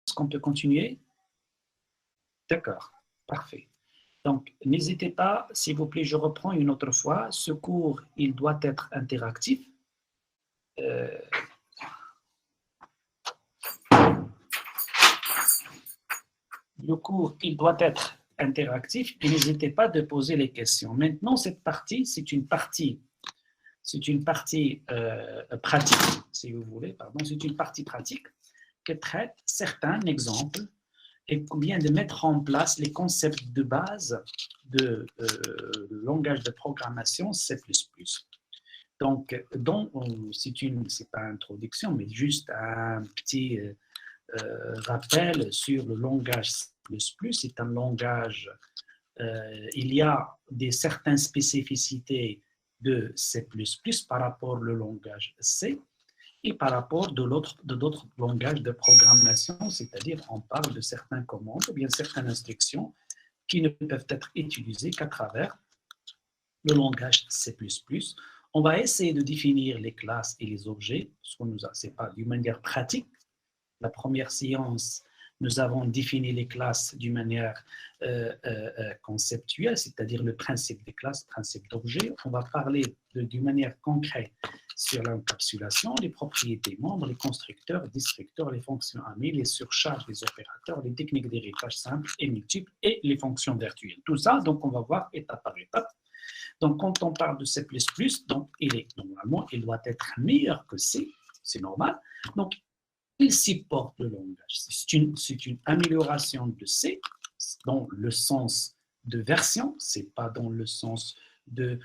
Est-ce qu'on peut continuer? D'accord, parfait. Donc, n'hésitez pas, s'il vous plaît, je reprends une autre fois. Ce cours, il doit être interactif. Euh, le cours, il doit être interactif et n'hésitez pas de poser les questions. Maintenant, cette partie, c'est une partie pratique, si vous voulez, pardon, c'est une partie pratique qui traite certains exemples et bien de mettre en place les concepts de base de langage de programmation C++. Donc, c'est pas une introduction, mais juste un petit rappel sur le langage C++. C'est un langage, il y a certaines spécificités de C++ par rapport au langage C et par rapport de d'autres langages de programmation, c'est-à-dire on parle de certaines commandes ou bien certaines instructions qui ne peuvent être utilisées qu'à travers le langage C++. On va essayer de définir les classes et les objets, ce qu'on nous a, c'est pas d'une manière pratique. La première séance, nous avons défini les classes d'une manière conceptuelle, c'est-à-dire le principe des classes, principe d'objet. On va parler d'une manière concrète sur l'encapsulation, les propriétés membres, les constructeurs, destructeurs, les fonctions amies, les surcharges des opérateurs, les techniques d'héritage simple et multiple et les fonctions virtuelles. Tout ça, donc on va voir étape par étape. Donc quand on parle de C++, donc normalement, il doit être meilleur que C, c'est normal. Donc il supporte le langage. C'est une amélioration de C dans le sens de version, c'est pas dans le sens de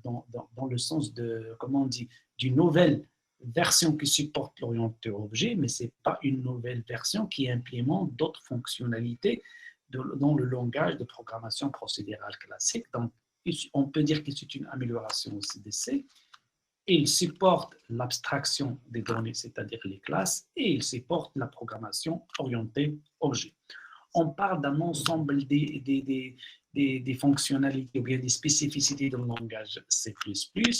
dans le sens de comment on dit d'une nouvelle version qui supporte l'orienté objet, mais c'est pas une nouvelle version qui implémente d'autres fonctionnalités dans le langage de programmation procédurale classique. Donc, on peut dire que c'est une amélioration aussi de C. Il supporte l'abstraction des données, c'est-à-dire les classes, et il supporte la programmation orientée objet. On parle d'un ensemble des fonctionnalités ou bien des spécificités du langage C++.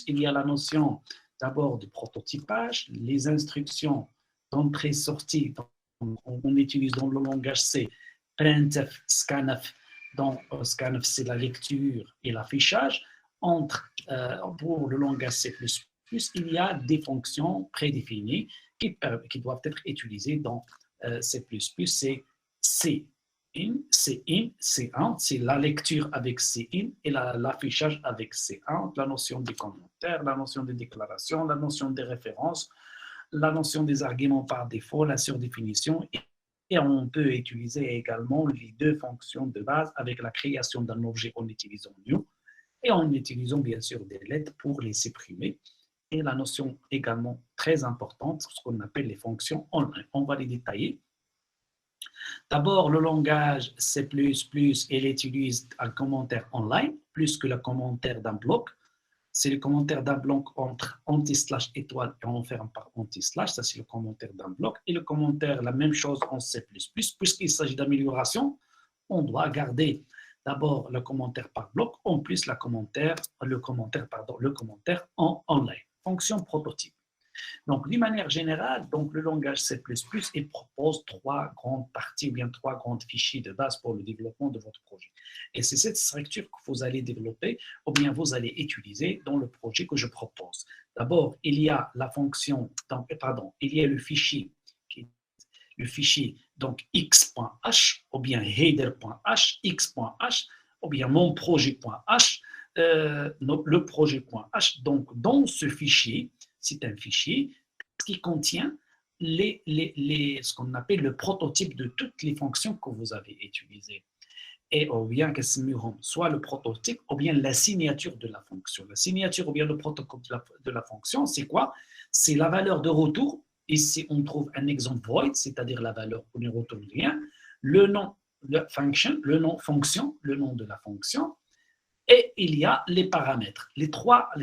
Il y a la notion d'abord de prototypage, les instructions d'entrée-sortie. On utilise dans le langage C printf, scanf. Donc, scanf, c'est la lecture et l'affichage. Pour le langage C++, il y a des fonctions prédéfinies qui doivent être utilisées dans C++. C'est Cin, Cout, c'est la lecture avec Cin et l'affichage avec Cout, la notion des commentaires, la notion des déclarations, la notion des références, la notion des arguments par défaut, la surdéfinition. Et on peut utiliser également les deux fonctions de base avec la création d'un objet en utilisant new et en utilisant bien sûr des lettres pour les supprimer. Et la notion également très importante, ce qu'on appelle les fonctions online. On va les détailler. D'abord, le langage C++, il utilise un commentaire online plus que le commentaire d'un bloc. C'est le commentaire d'un bloc entre anti-slash étoile et on ferme par anti-slash. Ça, c'est le commentaire d'un bloc. Et le commentaire, la même chose en C++. Puisqu'il s'agit d'amélioration, on doit garder d'abord le commentaire par bloc, en plus le commentaire en online. Fonction prototype. Donc, d'une manière générale, donc, le langage C++, il propose trois grandes parties ou bien trois grandes fichiers de base pour le développement de votre projet. Et c'est cette structure que vous allez développer ou bien vous allez utiliser dans le projet que je propose. D'abord, il y a la fonction, il y a le fichier donc x.h ou bien header.h, x.h ou bien mon projet.h, le projet.h. Donc, dans ce fichier, c'est un fichier qui contient ce qu'on appelle le prototype de toutes les fonctions que vous avez utilisées. Et ou bien soit le prototype ou bien la signature de la fonction. La signature ou bien le prototype de la fonction, c'est quoi? C'est la valeur de retour. Ici, on trouve un exemple void, c'est-à-dire la valeur où ne retourne rien, le nom de function, le nom fonction, le nom de la fonction, et il y a les paramètres.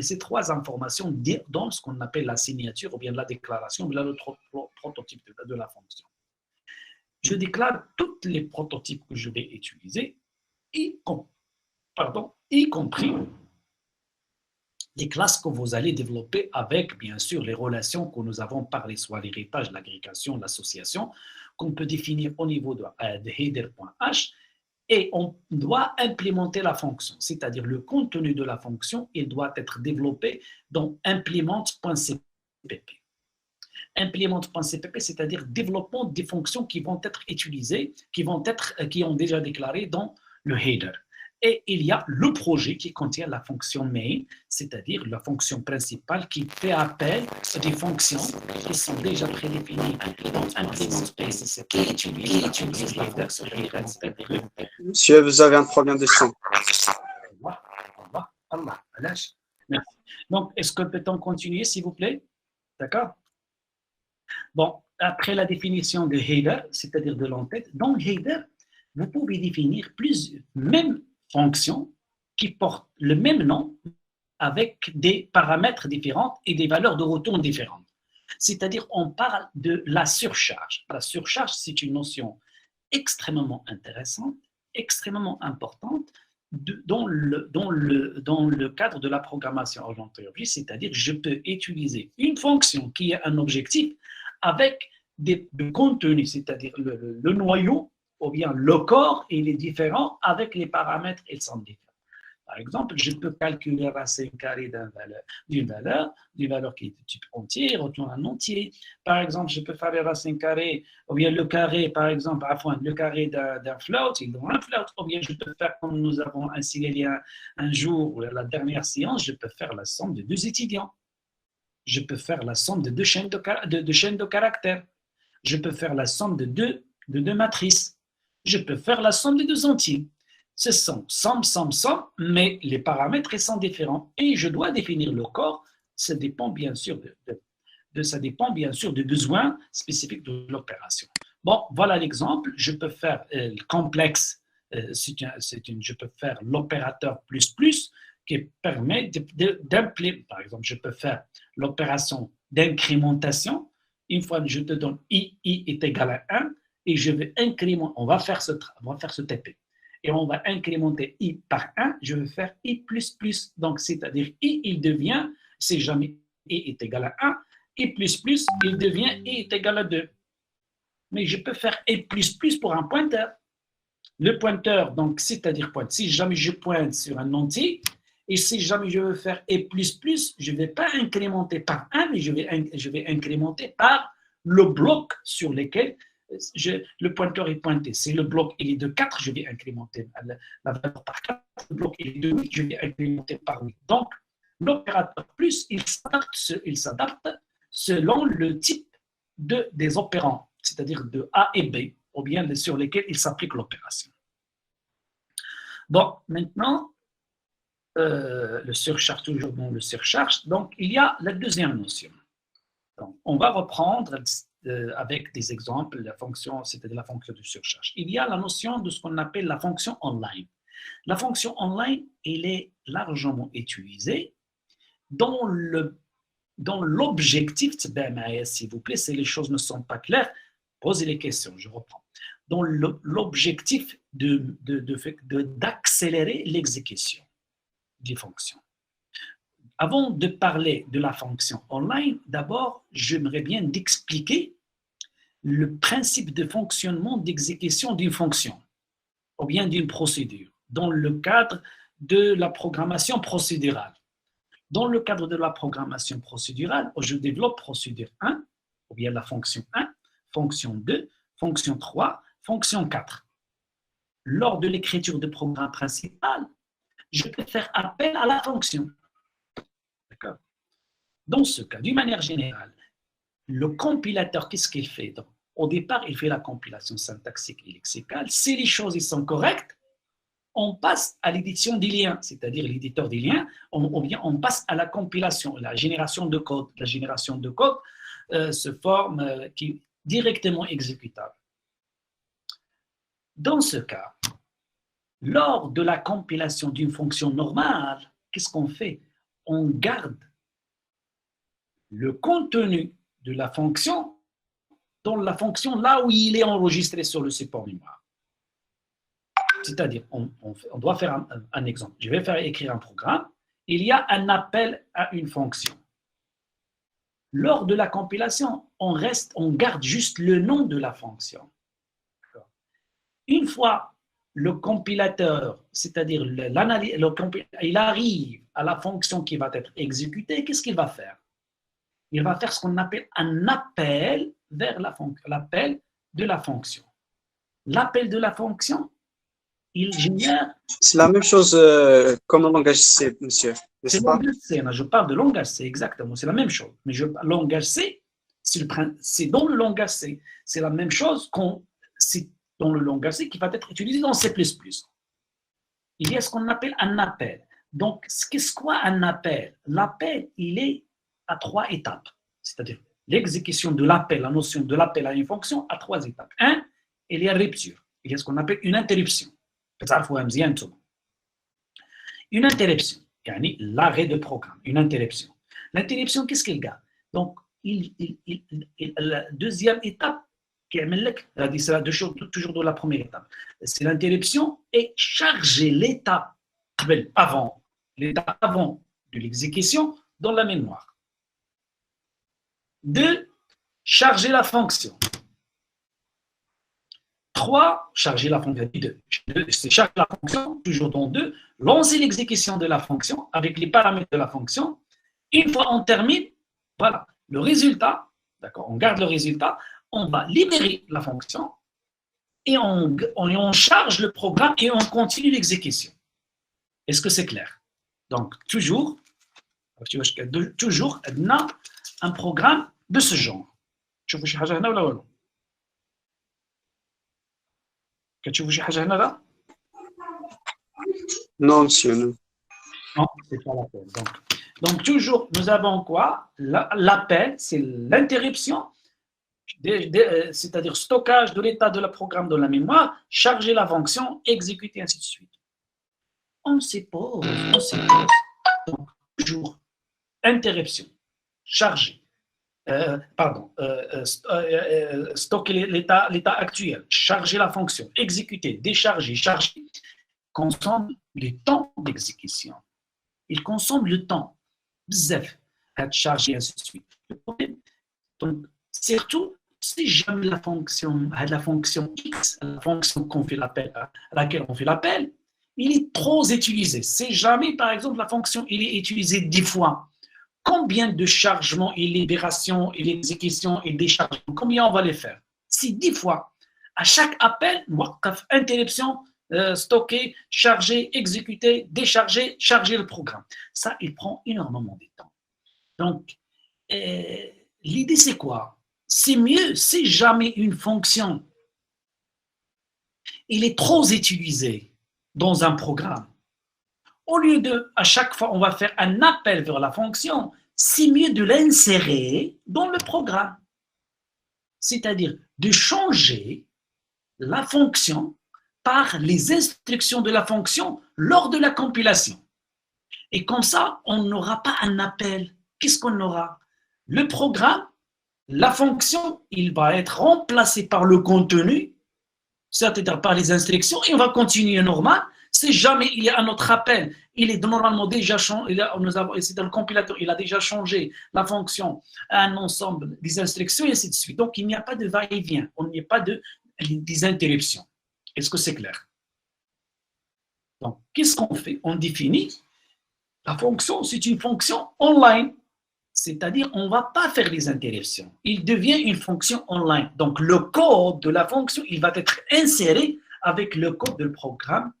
Ces trois informations donnent ce qu'on appelle la signature ou bien la déclaration, ou bien le prototype de la fonction. Je déclare tous les prototypes que je vais utiliser, y compris les classes que vous allez développer avec, bien sûr, les relations que nous avons parlé, soit l'héritage, l'agrégation, l'association, qu'on peut définir au niveau de header.h, et on doit implémenter la fonction, c'est-à-dire le contenu de la fonction, il doit être développé dans implement.cpp. Implement.cpp, c'est-à-dire développement des fonctions qui vont être utilisées, qui ont déjà déclaré dans le header. Et il y a le projet qui contient la fonction main, c'est-à-dire la fonction principale qui fait appel à des fonctions qui sont déjà prédéfinies dans implement.cpp. Monsieur, vous avez un problème de son. Merci. Donc, est-ce que peut-on continuer, s'il vous plaît? D'accord? Bon, après la définition de header, c'est-à-dire de l'entête, dans header, vous pouvez définir mêmes fonctions qui portent le même nom avec des paramètres différents et des valeurs de retour différentes. C'est-à-dire, on parle de la surcharge. La surcharge, c'est une notion extrêmement intéressante, extrêmement importante dans le cadre de la programmation orientée objet, c'est-à-dire je peux utiliser une fonction qui a un objectif avec du contenu, c'est-à-dire le noyau ou bien le corps, il est différent avec les paramètres, ils sont différents. Par exemple, je peux calculer la racine carrée d'une valeur qui est de type entier, retourne un entier. Par exemple, je peux faire la racine carrée, ou bien le carré, par exemple, le carré d'un float, il donne un float, ou bien je peux faire, comme nous avons ainsi un jour, la dernière séance, je peux faire la somme de 2 étudiants. Je peux faire la somme de 2 chaînes de caractères. Je peux faire la somme de deux matrices. Je peux faire la somme de 2 entiers. Ce sont somme, mais les paramètres sont différents. Et je dois définir le corps. Ça dépend bien sûr des besoins spécifiques de l'opération. Bon, voilà l'exemple. Je peux faire le complexe. Je peux faire l'opérateur plus qui permet d'implémenter. Par exemple, je peux faire l'opération d'incrémentation. Une fois que je te donne i est égal à 1, et je vais incrémenter, on va faire ce TP. Et on va incrémenter i par 1, je vais faire i++. Donc, c'est-à-dire i, il devient, si jamais i est égal à 1, i++, il devient i est égal à 2. Mais je peux faire i++ pour un pointeur. Le pointeur, donc, c'est-à-dire si jamais je pointe sur un entier, et si jamais je veux faire i++, je ne vais pas incrémenter par 1, mais je vais incrémenter par le bloc sur lequel le pointeur est pointé. Si le bloc il est de 4, je vais incrémenter la valeur par 4. Le bloc il est de 8, je vais incrémenter par 8. Donc, l'opérateur plus, il s'adapte selon le type des opérants, c'est-à-dire de A et B, ou bien sur lesquels il s'applique l'opération. Bon, maintenant, le surcharge, toujours dans le surcharge. Donc, il y a la deuxième notion. Donc, on va reprendre avec des exemples la fonction, c'est-à-dire la fonction de surcharge. Il y a la notion de ce qu'on appelle la fonction online. La fonction online, elle est largement utilisée dans l'objectif, s'il vous plaît, si les choses ne sont pas claires, posez les questions, je reprends. Dans l'objectif d'accélérer l'exécution des fonctions. Avant de parler de la fonction online, d'abord, j'aimerais bien d'expliquer le principe de fonctionnement d'exécution d'une fonction ou bien d'une procédure dans le cadre de la programmation procédurale. Dans le cadre de la programmation procédurale, je développe procédure 1, ou bien la fonction 1, fonction 2, fonction 3, fonction 4. Lors de l'écriture de programme principal, je peux faire appel à la fonction. D'accord? Dans ce cas, d'une manière générale, le compilateur, qu'est-ce qu'il fait? Donc, au départ, il fait la compilation syntaxique et lexicale. Si les choses sont correctes, on passe à l'édition des liens, c'est-à-dire l'éditeur des liens, ou bien on passe à la compilation, la génération de code. La génération de code se forme qui est directement exécutable. Dans ce cas, lors de la compilation d'une fonction normale, qu'est-ce qu'on fait? On garde le contenu de la fonction dans la fonction là où il est enregistré sur le support mémoire. C'est-à-dire, on doit faire un exemple. Je vais écrire un programme il y a un appel à une fonction. Lors de la compilation, on garde juste le nom de la fonction. Une fois le compilateur, c'est-à-dire il arrive à la fonction qui va être exécutée, qu'est-ce qu'il va faire? Il va faire ce qu'on appelle un appel vers l'appel de la fonction. L'appel de la fonction, il génère... C'est la même chose comme le langage C, monsieur. C'est le langage C, je parle de langage C, exactement, c'est la même chose. Mais langage C, c'est dans le langage C. C'est la même chose c'est dans le langage C qui va être utilisé dans C++. Il y a ce qu'on appelle un appel. Donc, qu'est-ce quoi un appel? L'appel, il est à 3 étapes. C'est-à-dire l'exécution de l'appel, la notion de l'appel à une fonction à 3 étapes. Il y a rupture. Il y a ce qu'on appelle une interruption. Une interruption, l'arrêt de programme, une interruption. L'interruption, qu'est-ce qu'il garde? Donc, la deuxième étape, c'est toujours dans la première étape, c'est l'interruption et charger l'état avant de l'exécution dans la mémoire. 2, charger la fonction. 3, charger la fonction. 2, c'est charger la fonction, toujours dans 2, lancer l'exécution de la fonction avec les paramètres de la fonction. Une fois on termine, voilà, le résultat, d'accord, on garde le résultat, on va libérer la fonction et on charge le programme et on continue l'exécution. Est-ce que c'est clair? Donc, toujours, on a un programme de ce genre. Non, monsieur. Non, c'est pas l'appel. Donc, toujours, nous avons quoi? L'appel, c'est l'interruption, c'est-à-dire stockage de l'état de la programme dans la mémoire, charger la fonction, exécuter, ainsi de suite. On suppose. Donc, toujours, interruption, charger, stocker l'état actuel, charger la fonction, exécuter, décharger, charger, consomme le temps d'exécution. Il consomme le temps. Bzef, à charger, ainsi de suite. Le problème, donc, surtout, si jamais la fonction X, la fonction à laquelle on fait l'appel, il est trop utilisé. Si jamais, par exemple, la fonction il est utilisée 10 fois, combien de chargements et libérations et exécutions et déchargements, combien on va les faire? Si 10 fois, à chaque appel, interruption, stocker, charger, exécuter, décharger, charger le programme. Ça, il prend énormément de temps. Donc, l'idée, c'est quoi? C'est mieux si jamais une fonction il est trop utilisée dans un programme. Au lieu de, à chaque fois, on va faire un appel vers la fonction, c'est mieux de l'insérer dans le programme. C'est-à-dire de changer la fonction par les instructions de la fonction lors de la compilation. Et comme ça, on n'aura pas un appel. Qu'est-ce qu'on aura? Le programme, la fonction, il va être remplacé par le contenu, c'est-à-dire par les instructions, et on va continuer normal. Si jamais il y a un autre appel, il est normalement déjà changé, c'est dans le compilateur, il a déjà changé la fonction à un ensemble des instructions, et ainsi de suite. Donc, il n'y a pas de va-et-vient, il n'y a pas des interruptions. Est-ce que c'est clair? Donc, qu'est-ce qu'on fait? On définit la fonction, c'est une fonction online. C'est-à-dire, on ne va pas faire les interruptions. Il devient une fonction online. Donc, le code de la fonction, il va être inséré avec le code du programme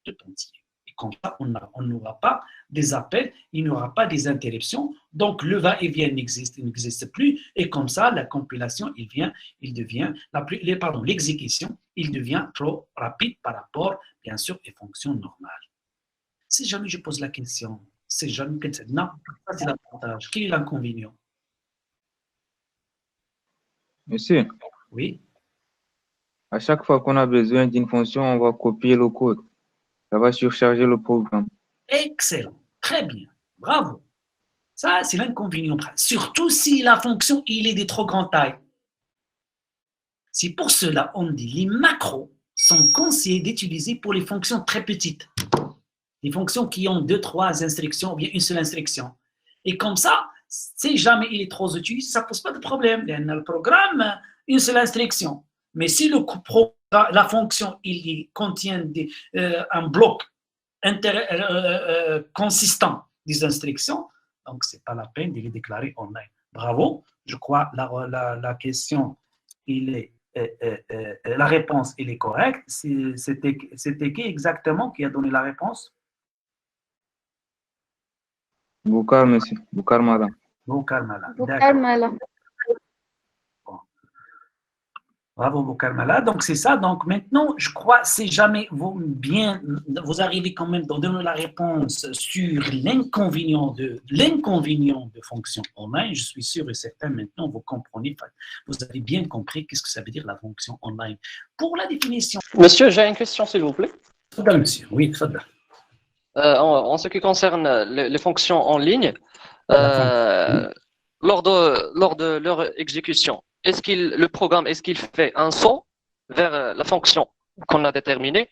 tout entier. Et comme ça, on n'aura pas des appels, il n'y aura pas des interruptions. Donc, le va-et-vient n'existe plus. Et comme ça, la compilation, l'exécution, il devient trop rapide par rapport, bien sûr, aux fonctions normales. Si jamais je pose la question, c'est jamais que c'est non, ça c'est l'avantage. Quel est l'inconvénient? Monsieur, Oui. à chaque fois qu'on a besoin d'une fonction, on va copier le code. Ça va surcharger le programme. Excellent. Très bien. Bravo. Ça, c'est l'inconvénient. Surtout si la fonction, il est de trop grande taille. C'est pour cela on dit les macros sont conseillés d'utiliser pour les fonctions très petites. des fonctions qui ont 2, 3 instructions ou bien une seule instruction. Et comme ça, si jamais il est trop utilisé, ça ne pose pas de problème. Il y a le programme, une seule instruction. Mais si la fonction il contient un bloc consistant des instructions, donc ce n'est pas la peine de les déclarer online. Bravo, je crois la question, la réponse, elle est correcte. C'était qui exactement qui a donné la réponse? Boukar, monsieur. Boukar, madame. Boukar Mala. Boukar Mala. Bravo Boukar Mala. Donc c'est ça. Donc maintenant, je crois, si jamais vous arrivez quand même à donner la réponse sur l'inconvénient de fonction online, je suis sûr et certain maintenant vous comprenez, vous avez bien compris qu'est-ce que ça veut dire la fonction online. Pour la définition. Monsieur, j'ai une question s'il vous plaît. Monsieur, oui, très bien. En ce qui concerne les fonctions en ligne, lors de leur exécution, le programme, est-ce qu'il fait un saut vers la fonction qu'on a déterminée,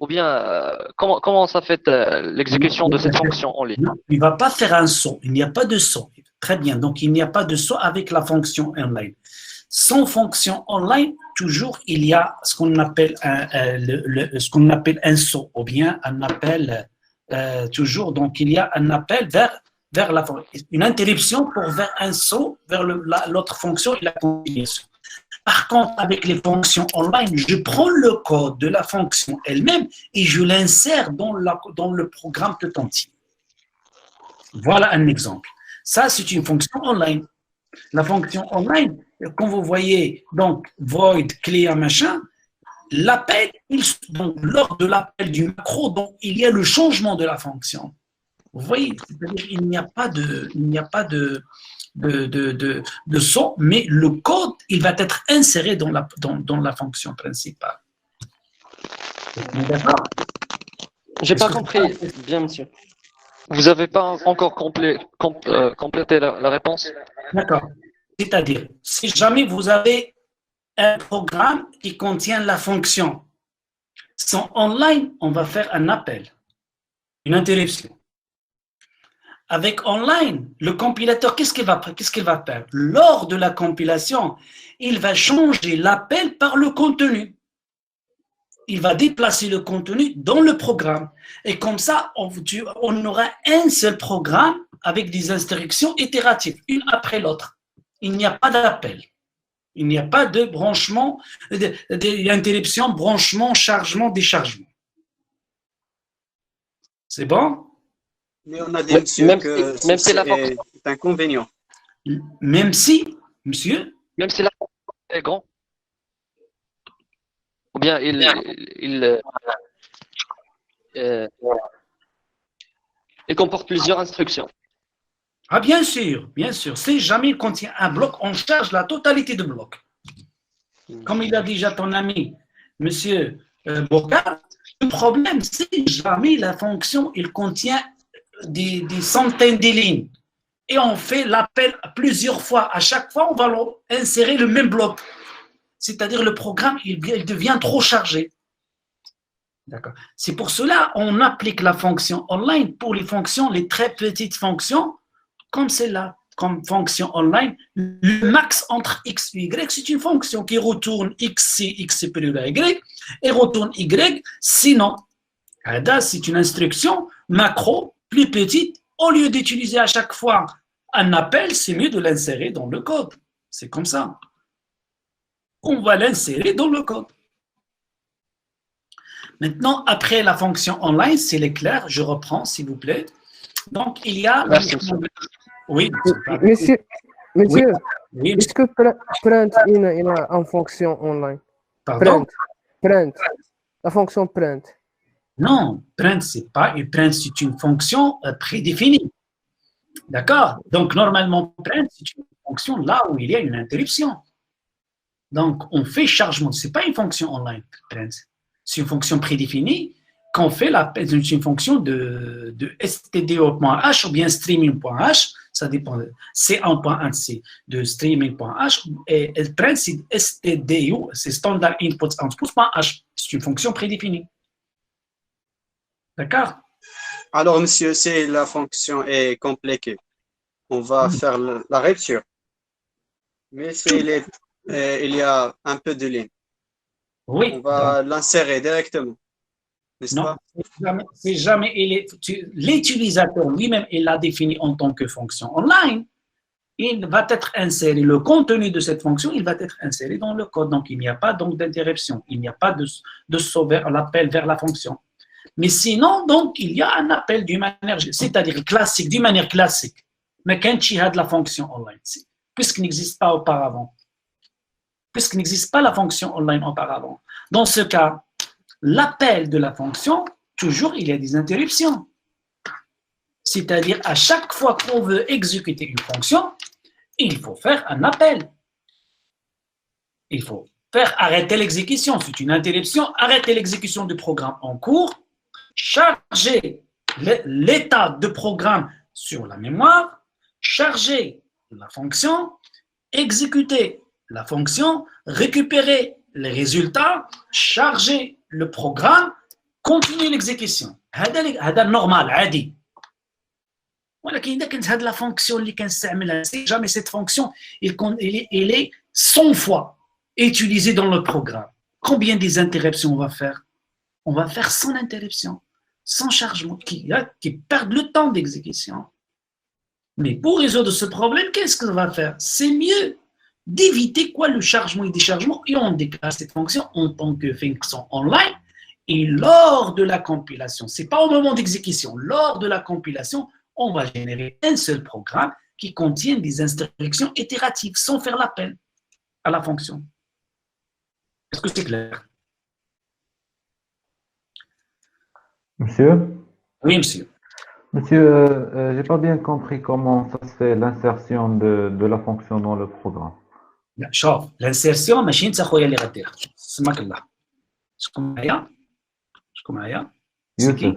ou bien comment ça fait l'exécution de cette fonction en ligne? Non, il ne va pas faire un saut, il n'y a pas de saut. Très bien, donc il n'y a pas de saut avec la fonction online. Sans fonction online, toujours il y a ce qu'on appelle un saut, ou bien un appel toujours, donc il y a un appel vers une interruption pour vers un saut vers l'autre fonction et la continuation. Par contre, avec les fonctions online, je prends le code de la fonction elle-même et je l'insère dans le programme tout entier. Voilà un exemple. Ça, c'est une fonction online. La fonction online, quand vous voyez donc void, clear, machin, l'appel, donc lors de l'appel du macro, donc il y a le changement de la fonction. Vous voyez, c'est-à-dire il n'y a pas de saut, mais le code, il va être inséré dans la fonction principale. D'accord? J'ai pas compris bien, monsieur. Vous n'avez pas encore complété la réponse? D'accord. C'est-à-dire, si jamais vous avez un programme qui contient la fonction, sans online, on va faire un appel, une interruption. Avec online, le compilateur, qu'est-ce qu'il va faire? Lors de la compilation, il va changer l'appel par le contenu. Il va déplacer le contenu dans le programme. Et comme ça, on aura un seul programme avec des instructions itératives, une après l'autre. Il n'y a pas d'appel. Il n'y a pas de branchement, d'interruption, branchement, chargement, déchargement. C'est bon? Mais on a dit, monsieur, que c'est inconvénient. Même si, monsieur? Même si la fonction est grande, ou bien il comporte plusieurs instructions. Ah, bien sûr, bien sûr. Si jamais il contient un bloc, on charge la totalité du bloc. Comme il a déjà ton ami, monsieur Boukar, le problème, c'est jamais la fonction, il contient des centaines de lignes. Et on fait l'appel plusieurs fois. À chaque fois, on va insérer le même bloc. C'est-à-dire le programme, il devient trop chargé. D'accord. C'est pour cela qu'on applique la fonction online pour les fonctions, les très petites fonctions, comme celle-là, comme fonction online. Le max entre x et y, c'est une fonction qui retourne x si x est supérieur à y et retourne y, sinon. C'est une instruction macro plus petite. Au lieu d'utiliser à chaque fois un appel, c'est mieux de l'insérer dans le code. C'est comme ça. On va l'insérer dans le code. Maintenant, après la fonction online, c'est clair, je reprends, s'il vous plaît. Donc, il y a... Merci. Oui. Monsieur, Oui. est-ce que print il a en fonction online? Pardon? Print. La fonction print. Non, print, c'est une fonction prédéfinie. D'accord? Donc, normalement, print, c'est une fonction là où il y a une interruption. Donc, on fait chargement. Ce n'est pas une fonction online, print. C'est une fonction prédéfinie qu'on fait c'est une fonction de stdio.h ou bien streaming.h. Ça dépend. C'est 1.1c de streaming.h et print, c'est stdu, c'est standard input output.h. C'est une fonction prédéfinie. D'accord? Alors, monsieur, si la fonction est compliquée, on va faire la rupture. Mais il y a un peu de ligne, Oui. on va l'insérer directement, n'est-ce Non, pas? c'est jamais l'utilisateur lui-même, il l'a défini en tant que fonction online. Il va être inséré, le contenu de cette fonction, il va être inséré dans le code. Donc, il n'y a pas donc d'interruption. Il n'y a pas de sauver l'appel vers la fonction. Mais sinon, donc, il y a un appel d'une manière, c'est-à-dire classique, d'une manière classique. Mais quand il y a de la fonction online, puisqu'il n'existe pas auparavant, puisqu'il n'existe pas la fonction online auparavant. Dans ce cas, l'appel de la fonction, toujours, il y a des interruptions. C'est-à-dire, à chaque fois qu'on veut exécuter une fonction, il faut faire un appel. Il faut faire arrêter l'exécution. C'est une interruption, arrêter l'exécution du programme en cours, charger l'état de programme sur la mémoire, charger la fonction, exécuter la fonction, récupérer les résultats, charger le programme, continuer l'exécution. C'est normal, عادي. ولكن إذا كانت هذه لا فونكسيون اللي كنستعملها سي jamais cette fonction elle est 100 fois utilisée dans le programme. Combien des interruptions on va faire? On va faire 100 interruptions, 100 chargements qui perdent le temps d'exécution. Mais pour résoudre ce problème, qu'est-ce qu'on va faire? C'est mieux d'éviter le chargement et déchargement, et on déclare cette fonction en tant que fonction online. Et lors de la compilation, c'est pas au moment d'exécution, lors de la compilation, on va générer un seul programme qui contient des instructions itératives sans faire l'appel à la fonction. Est-ce que c'est clair? Monsieur? Oui, monsieur. Monsieur, j'ai pas bien compris comment ça se fait l'insertion de la fonction dans le programme. شوف الانسيرسيون ماشي انت خويا اللي غديرها سماك الله شكون معايا Youssef.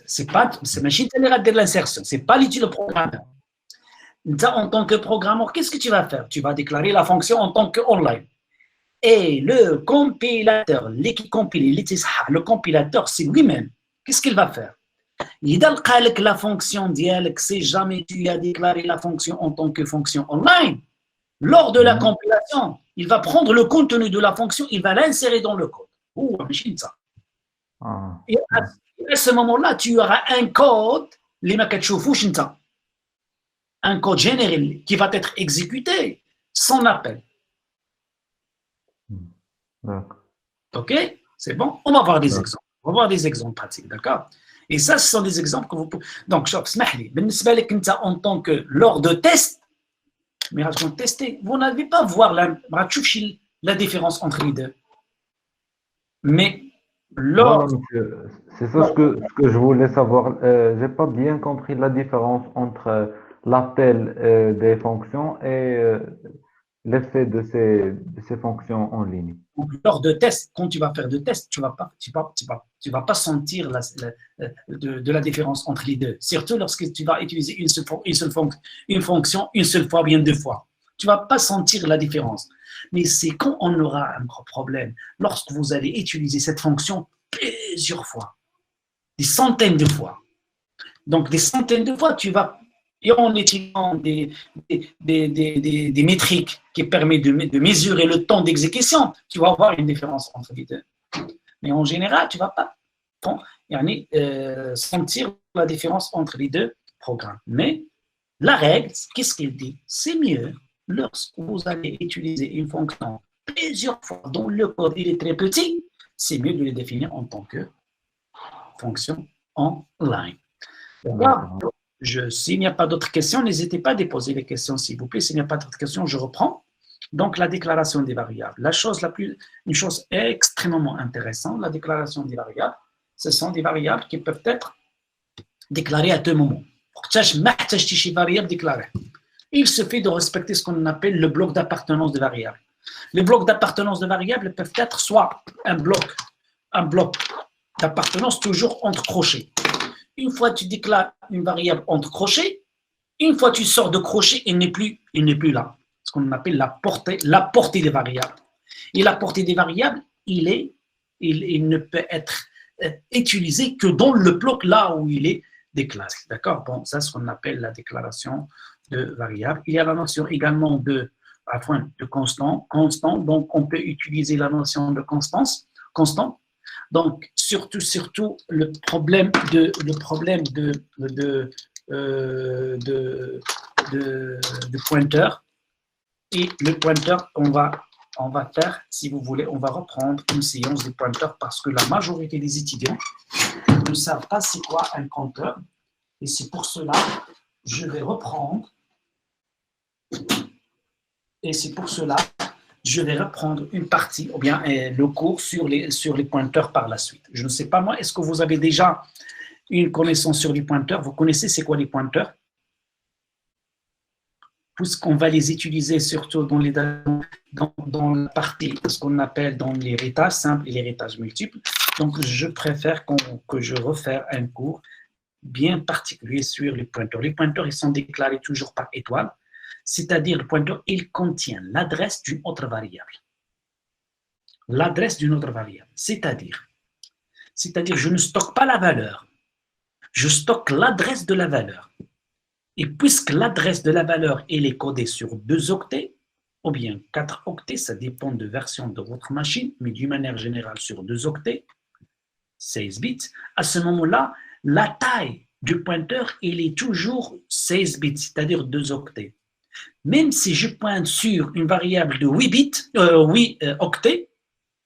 c'est ماشي انت اللي غدير l'insertion, c'est pas le programmeur. En tant que programmeur, qu'est-ce que tu vas faire? Tu vas déclarer la fonction en tant que online. Et le compilateur, le compilateur, c'est lui-même. Qu'est-ce qu'il va faire? Il va dire la fonction dialogue, si jamais tu as déclaré la fonction en tant que fonction online, lors de la compilation, il va prendre le contenu de la fonction, il va l'insérer dans le code. Et à ce moment-là, tu auras un code, un code généré qui va être exécuté sans appel. Ok? C'est bon? On va voir des exemples. On va voir des exemples pratiques, d'accord? Et ça, ce sont des exemples que vous pouvez. Donc, en tant que lors de test, mais tester, vous n'allez pas voir la différence entre les deux. Mais lors. Voilà, monsieur. C'est ça ce que je voulais savoir. J'ai pas bien compris la différence entre l'appel des fonctions et l'effet de ces fonctions en ligne. Donc, lors de test, quand tu vas faire de tests, tu vas pas sentir de la différence entre les deux. Surtout lorsque tu vas utiliser une fonction une seule fois, bien deux fois. Tu vas pas sentir la différence. Mais c'est quand on aura un problème, lorsque vous allez utiliser cette fonction plusieurs fois, des centaines de fois. Donc, des centaines de fois, tu vas, et en utilisant des métriques qui permettent de mesurer le temps d'exécution, tu vas avoir une différence entre les deux. Mais en général, tu ne vas pas sentir la différence entre les deux programmes. Mais la règle, qu'est-ce qu'elle dit? C'est mieux lorsque vous allez utiliser une fonction plusieurs fois dont le code il est très petit, c'est mieux de le définir en tant que fonction online. D'accord? S'il n'y a pas d'autres questions, n'hésitez pas à déposer les questions, s'il vous plaît. S'il n'y a pas d'autres questions, je reprends. Donc, la déclaration des variables. Une chose extrêmement intéressante, la déclaration des variables, ce sont des variables qui peuvent être déclarées à tout moment. Il suffit de respecter ce qu'on appelle le bloc d'appartenance de variables. Les blocs d'appartenance de variables peuvent être soit un bloc d'appartenance toujours entre crochets. Une fois tu déclares une variable entre crochets, une fois tu sors de crochet, il n'est plus là. Ce qu'on appelle la portée des variables. Et la portée des variables, il ne peut être utilisé que dans le bloc là où il est déclaré. D'accord? Bon, ça, c'est ce qu'on appelle la déclaration de variable. Il y a la notion également de constant. Donc, on peut utiliser la notion de constant. Donc, surtout le problème de pointeur. Et le pointeur, on va faire, si vous voulez, on va reprendre une séance de pointeurs parce que la majorité des étudiants ne savent pas c'est quoi un compteur. Et c'est pour cela que je vais reprendre. Et c'est pour cela que je vais reprendre une partie, ou bien le cours sur les pointeurs par la suite. Je ne sais pas moi, est-ce que vous avez déjà une connaissance sur les pointeurs? Vous connaissez c'est quoi les pointeurs? Puisqu'on va les utiliser surtout dans la partie, ce qu'on appelle dans l'héritage simple et l'héritage multiple. Donc, je préfère que je refasse un cours bien particulier sur les pointeurs. Les pointeurs, ils sont déclarés toujours par étoile, c'est-à-dire le pointeur, il contient l'adresse d'une autre variable. L'adresse d'une autre variable, c'est-à-dire, je ne stocke pas la valeur, je stocke l'adresse de la valeur. Et puisque l'adresse de la valeur elle est codée sur 2 octets, ou bien 4 octets, ça dépend de version de votre machine, mais d'une manière générale sur 2 octets, 16 bits, à ce moment-là, la taille du pointeur, elle est toujours 16 bits, c'est-à-dire 2 octets. Même si je pointe sur une variable de 8 octets,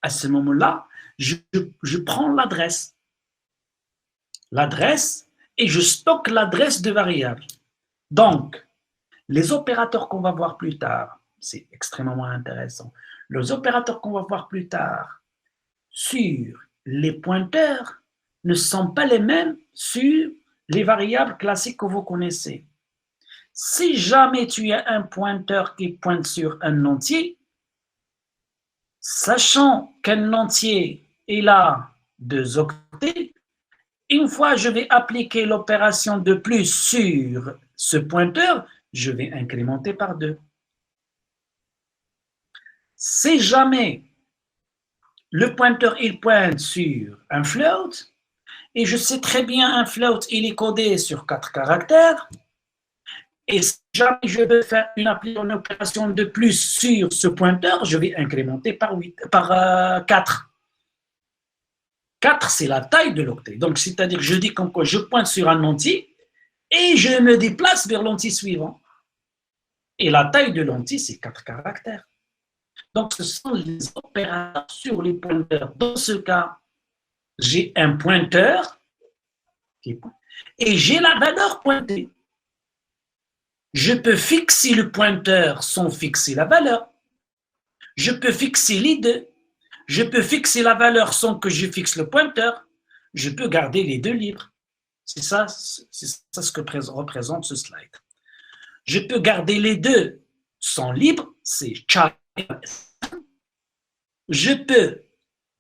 à ce moment-là, je prends l'adresse. Et je stocke l'adresse de variable. Donc, les opérateurs qu'on va voir plus tard, c'est extrêmement intéressant. Les opérateurs qu'on va voir plus tard sur les pointeurs ne sont pas les mêmes sur les variables classiques que vous connaissez. Si jamais tu as un pointeur qui pointe sur un entier, sachant qu'un entier est là 2 octets, une fois je vais appliquer l'opération de plus sur ce pointeur, je vais incrémenter par 2. Si jamais le pointeur il pointe sur un float, et je sais très bien un float il est codé sur 4 caractères, et si jamais je veux faire une opération de plus sur ce pointeur, je vais incrémenter par 4. 4, c'est la taille de l'octet. Donc, c'est-à-dire, je dis comme quoi je pointe sur un entier et je me déplace vers l'entier suivant. Et la taille de l'entier, c'est 4 caractères. Donc, ce sont les opérateurs sur les pointeurs. Dans ce cas, j'ai un pointeur et j'ai la valeur pointée. Je peux fixer le pointeur sans fixer la valeur. Je peux fixer les deux. Je peux fixer la valeur sans que je fixe le pointeur. Je peux garder les deux libres. C'est ça ce que représente ce slide. Je peux garder les deux sans libre, c'est child. Je peux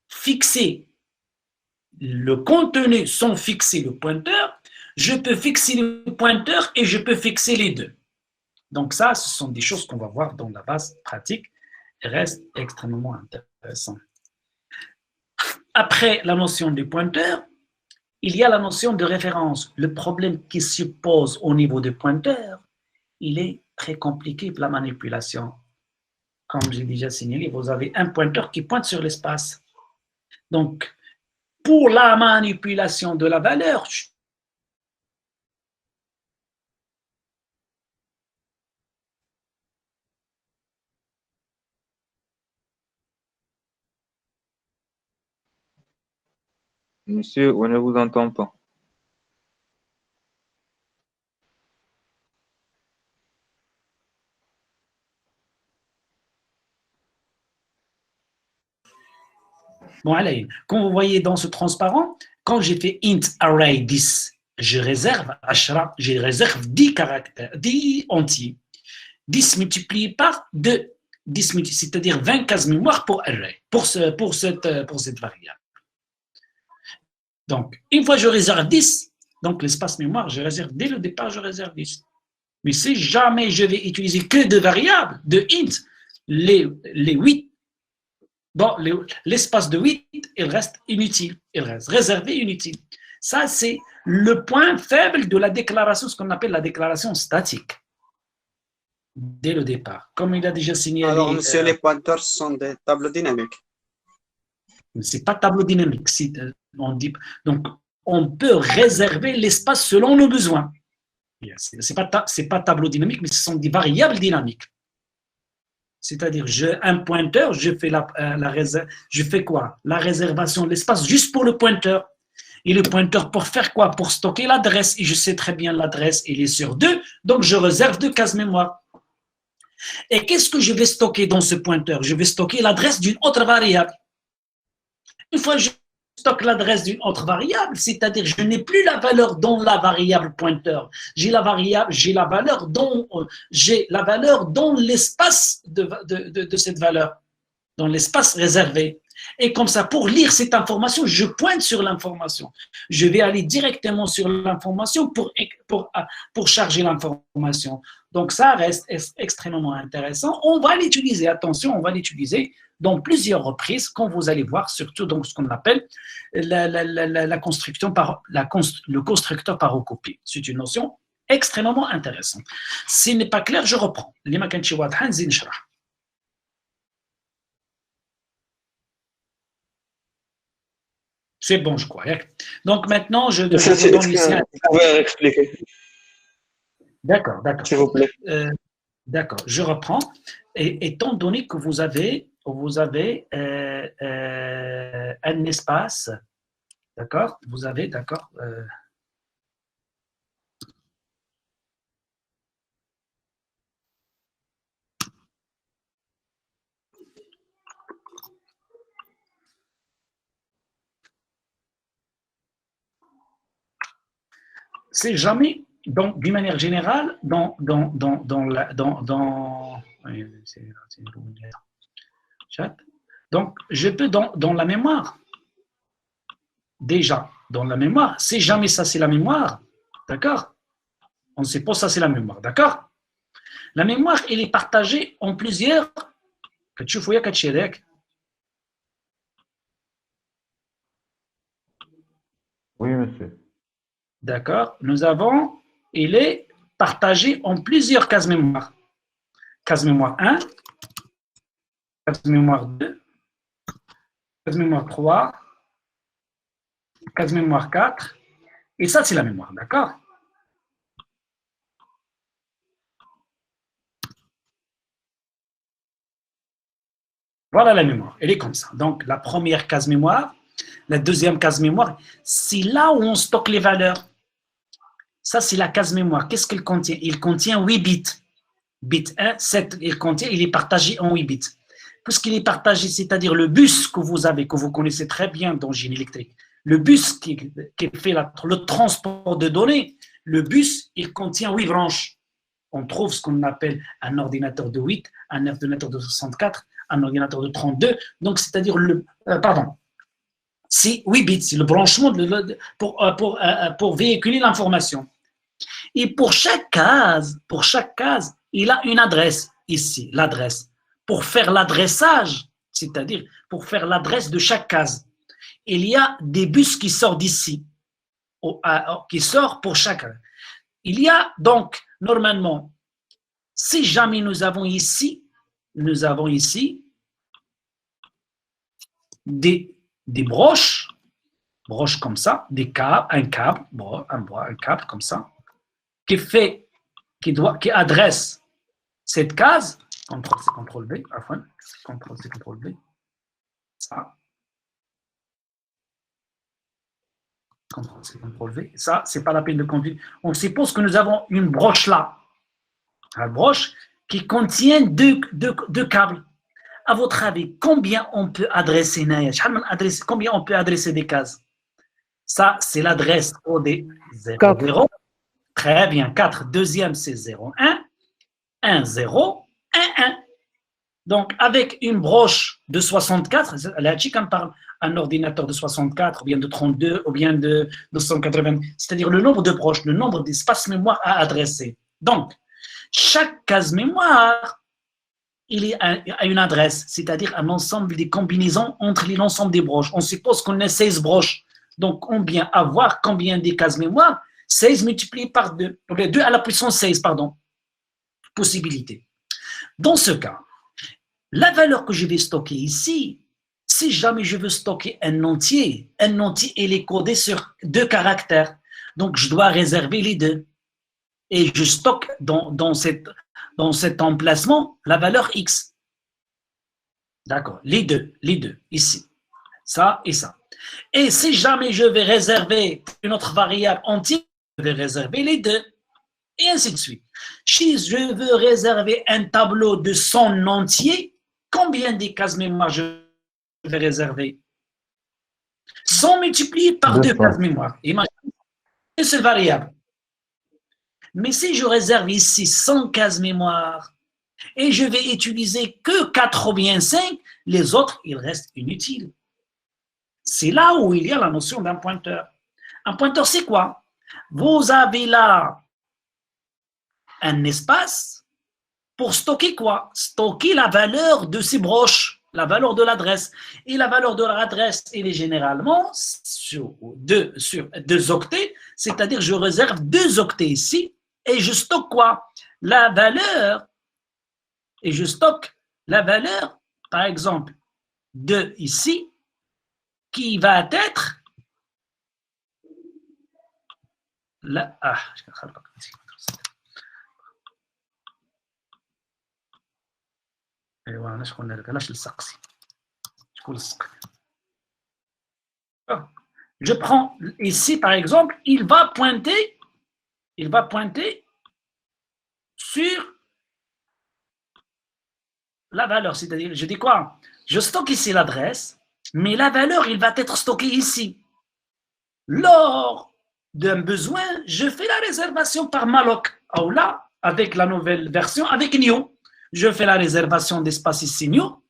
fixer le contenu sans fixer le pointeur. Je peux fixer le pointeur et je peux fixer les deux. Donc ça, ce sont des choses qu'on va voir dans la base pratique et reste extrêmement intéressant. Après la notion du pointeur, il y a la notion de référence. Le problème qui se pose au niveau des pointeurs, il est très compliqué pour la manipulation. Comme j'ai déjà signalé, vous avez un pointeur qui pointe sur l'espace. Donc, pour la manipulation de la valeur, Monsieur, on ne vous entend pas. bon, allez, comme vous voyez dans ce transparent, quand j'ai fait int array 10, je réserve 10 caractères, 10 entiers. 10 multiplié par 2, 10 c'est-à-dire 20 cases mémoire pour array, pour cette variable. Donc, une fois que je réserve 10, donc l'espace mémoire, je réserve dès le départ, je réserve 10. Mais si jamais je vais utiliser que de variables, de int, les 8 Dans l'espace de 8, il reste inutile, il reste réservé inutile. Ça, c'est le point faible de la déclaration, ce qu'on appelle la déclaration statique, dès le départ. Comme il a déjà signalé. Alors, monsieur, les pointeurs sont des tableaux dynamiques. Ce n'est pas tableau dynamique. On dit, donc, on peut réserver l'espace selon nos besoins. Ce n'est pas tableau dynamique, mais ce sont des variables dynamiques. C'est-à-dire, un pointeur, je fais quoi? La réservation de l'espace juste pour le pointeur. Et le pointeur, pour faire quoi? Pour stocker l'adresse. Et je sais très bien l'adresse, il est sur 2, donc je réserve 2 cases mémoire. Et qu'est-ce que je vais stocker dans ce pointeur? Je vais stocker l'adresse d'une autre variable. Une fois que je stocke l'adresse d'une autre variable, c'est-à-dire je n'ai plus la valeur dans la variable pointeur. J'ai la valeur dans l'espace de cette valeur, dans l'espace réservé. Et comme ça, pour lire cette information, je pointe sur l'information. Je vais aller directement sur l'information pour charger l'information. Donc, ça reste extrêmement intéressant. On va l'utiliser, attention, on va l'utiliser dans plusieurs reprises, quand vous allez voir, surtout dans ce qu'on appelle le constructeur par recopie. C'est une notion extrêmement intéressante. S'il n'est pas clair, je reprends. C'est bon, je crois. Donc maintenant, je donne ici. Vous pouvez expliquer. D'accord. S'il vous plaît. D'accord, je reprends. Et étant donné que vous avez un espace, d'accord, vous avez, d'accord, c'est jamais, donc d'une manière générale, donc je peux dans la mémoire, déjà dans la mémoire, si jamais ça c'est la mémoire, d'accord, on ne sait pas ça c'est la mémoire, d'accord. La mémoire elle est partagée en plusieurs. Oui, monsieur. D'accord, il est partagé en plusieurs cases mémoire. Case mémoire 1, case mémoire 2, case mémoire 3, case mémoire 4, et ça c'est la mémoire, d'accord? Voilà la mémoire, elle est comme ça. Donc la première case mémoire, la deuxième case mémoire, c'est là où on stocke les valeurs. Ça, c'est la case mémoire. Qu'est-ce qu'il contient? Il contient 8 bits. Bit 1, 7, il est partagé en 8 bits. Puisqu'il est partagé, c'est-à-dire le bus que vous avez, que vous connaissez très bien dans le génie électrique, le bus qui fait le transport de données, le bus, il contient 8 branches. On trouve ce qu'on appelle un ordinateur de 8, un ordinateur de 64, un ordinateur de 32. Donc, c'est-à-dire c'est 8 bits, c'est le branchement pour véhiculer l'information. Et pour chaque case, il a une adresse ici, l'adresse. Pour faire l'adressage, c'est-à-dire pour faire l'adresse de chaque case, il y a des bus qui sortent d'ici, qui sortent pour chaque. Il y a donc, normalement, si jamais nous avons ici des broches comme ça, un câble comme ça, qui adresse cette case, CTRL-C, CTRL-V, CTRL-C, CTRL-V, ça, CTRL-C, CTRL-V, ça, c'est pas la peine de conduire. On suppose que nous avons une broche là, une broche qui contient deux câbles. À votre avis, combien on peut adresser des cases? Ça, c'est l'adresse OD 00. Très bien, 4. Deuxième, c'est 0, 1, 1, 0, 1, 1. Donc, avec une broche de 64, là, on parle un ordinateur de 64, ou bien de 32, ou bien de 280, c'est-à-dire le nombre de broches, le nombre d'espaces mémoire à adresser. Donc, chaque case mémoire, il est à une adresse, c'est-à-dire un ensemble des combinaisons entre l'ensemble des broches. On suppose qu'on a 16 broches. Donc, combien avoir combien des cases mémoire? 16 multiplié par 2. Donc, 2 à la puissance 16, pardon. Possibilité. Dans ce cas, la valeur que je vais stocker ici, si jamais je veux stocker un entier, il est codé sur 2 caractères. Donc, je dois réserver les 2. Et je stocke dans cet emplacement la valeur X. D'accord, les deux, ici. Ça et ça. Et si jamais je vais réserver une autre variable entière, je vais réserver les 2. Et ainsi de suite. Si je veux réserver un tableau de son entier, combien de cases mémoire je vais réserver? 100 multiplié par 2 cases mémoire. Imaginez une seule variable. Mais si je réserve ici 100 cases mémoire et je vais utiliser que 4 ou bien 5, les autres, ils restent inutiles. C'est là où il y a la notion d'un pointeur. Un pointeur, c'est quoi? Vous avez là un espace pour stocker quoi? Stocker la valeur de ces broches, la valeur de l'adresse. Et la valeur de l'adresse, elle est généralement sur 2 octets, c'est-à-dire je réserve 2 octets ici et je stocke quoi? La valeur, et je stocke la valeur, par exemple, de ici, qui va être la, je prends ici, par exemple, il va pointer sur la valeur, c'est-à-dire, je dis quoi? Je stocke ici l'adresse, mais la valeur, il va être stocké ici. Lors d'un besoin, je fais la réservation par malloc. Ou là, avec la nouvelle version, avec new, je fais la réservation d'espace ici new,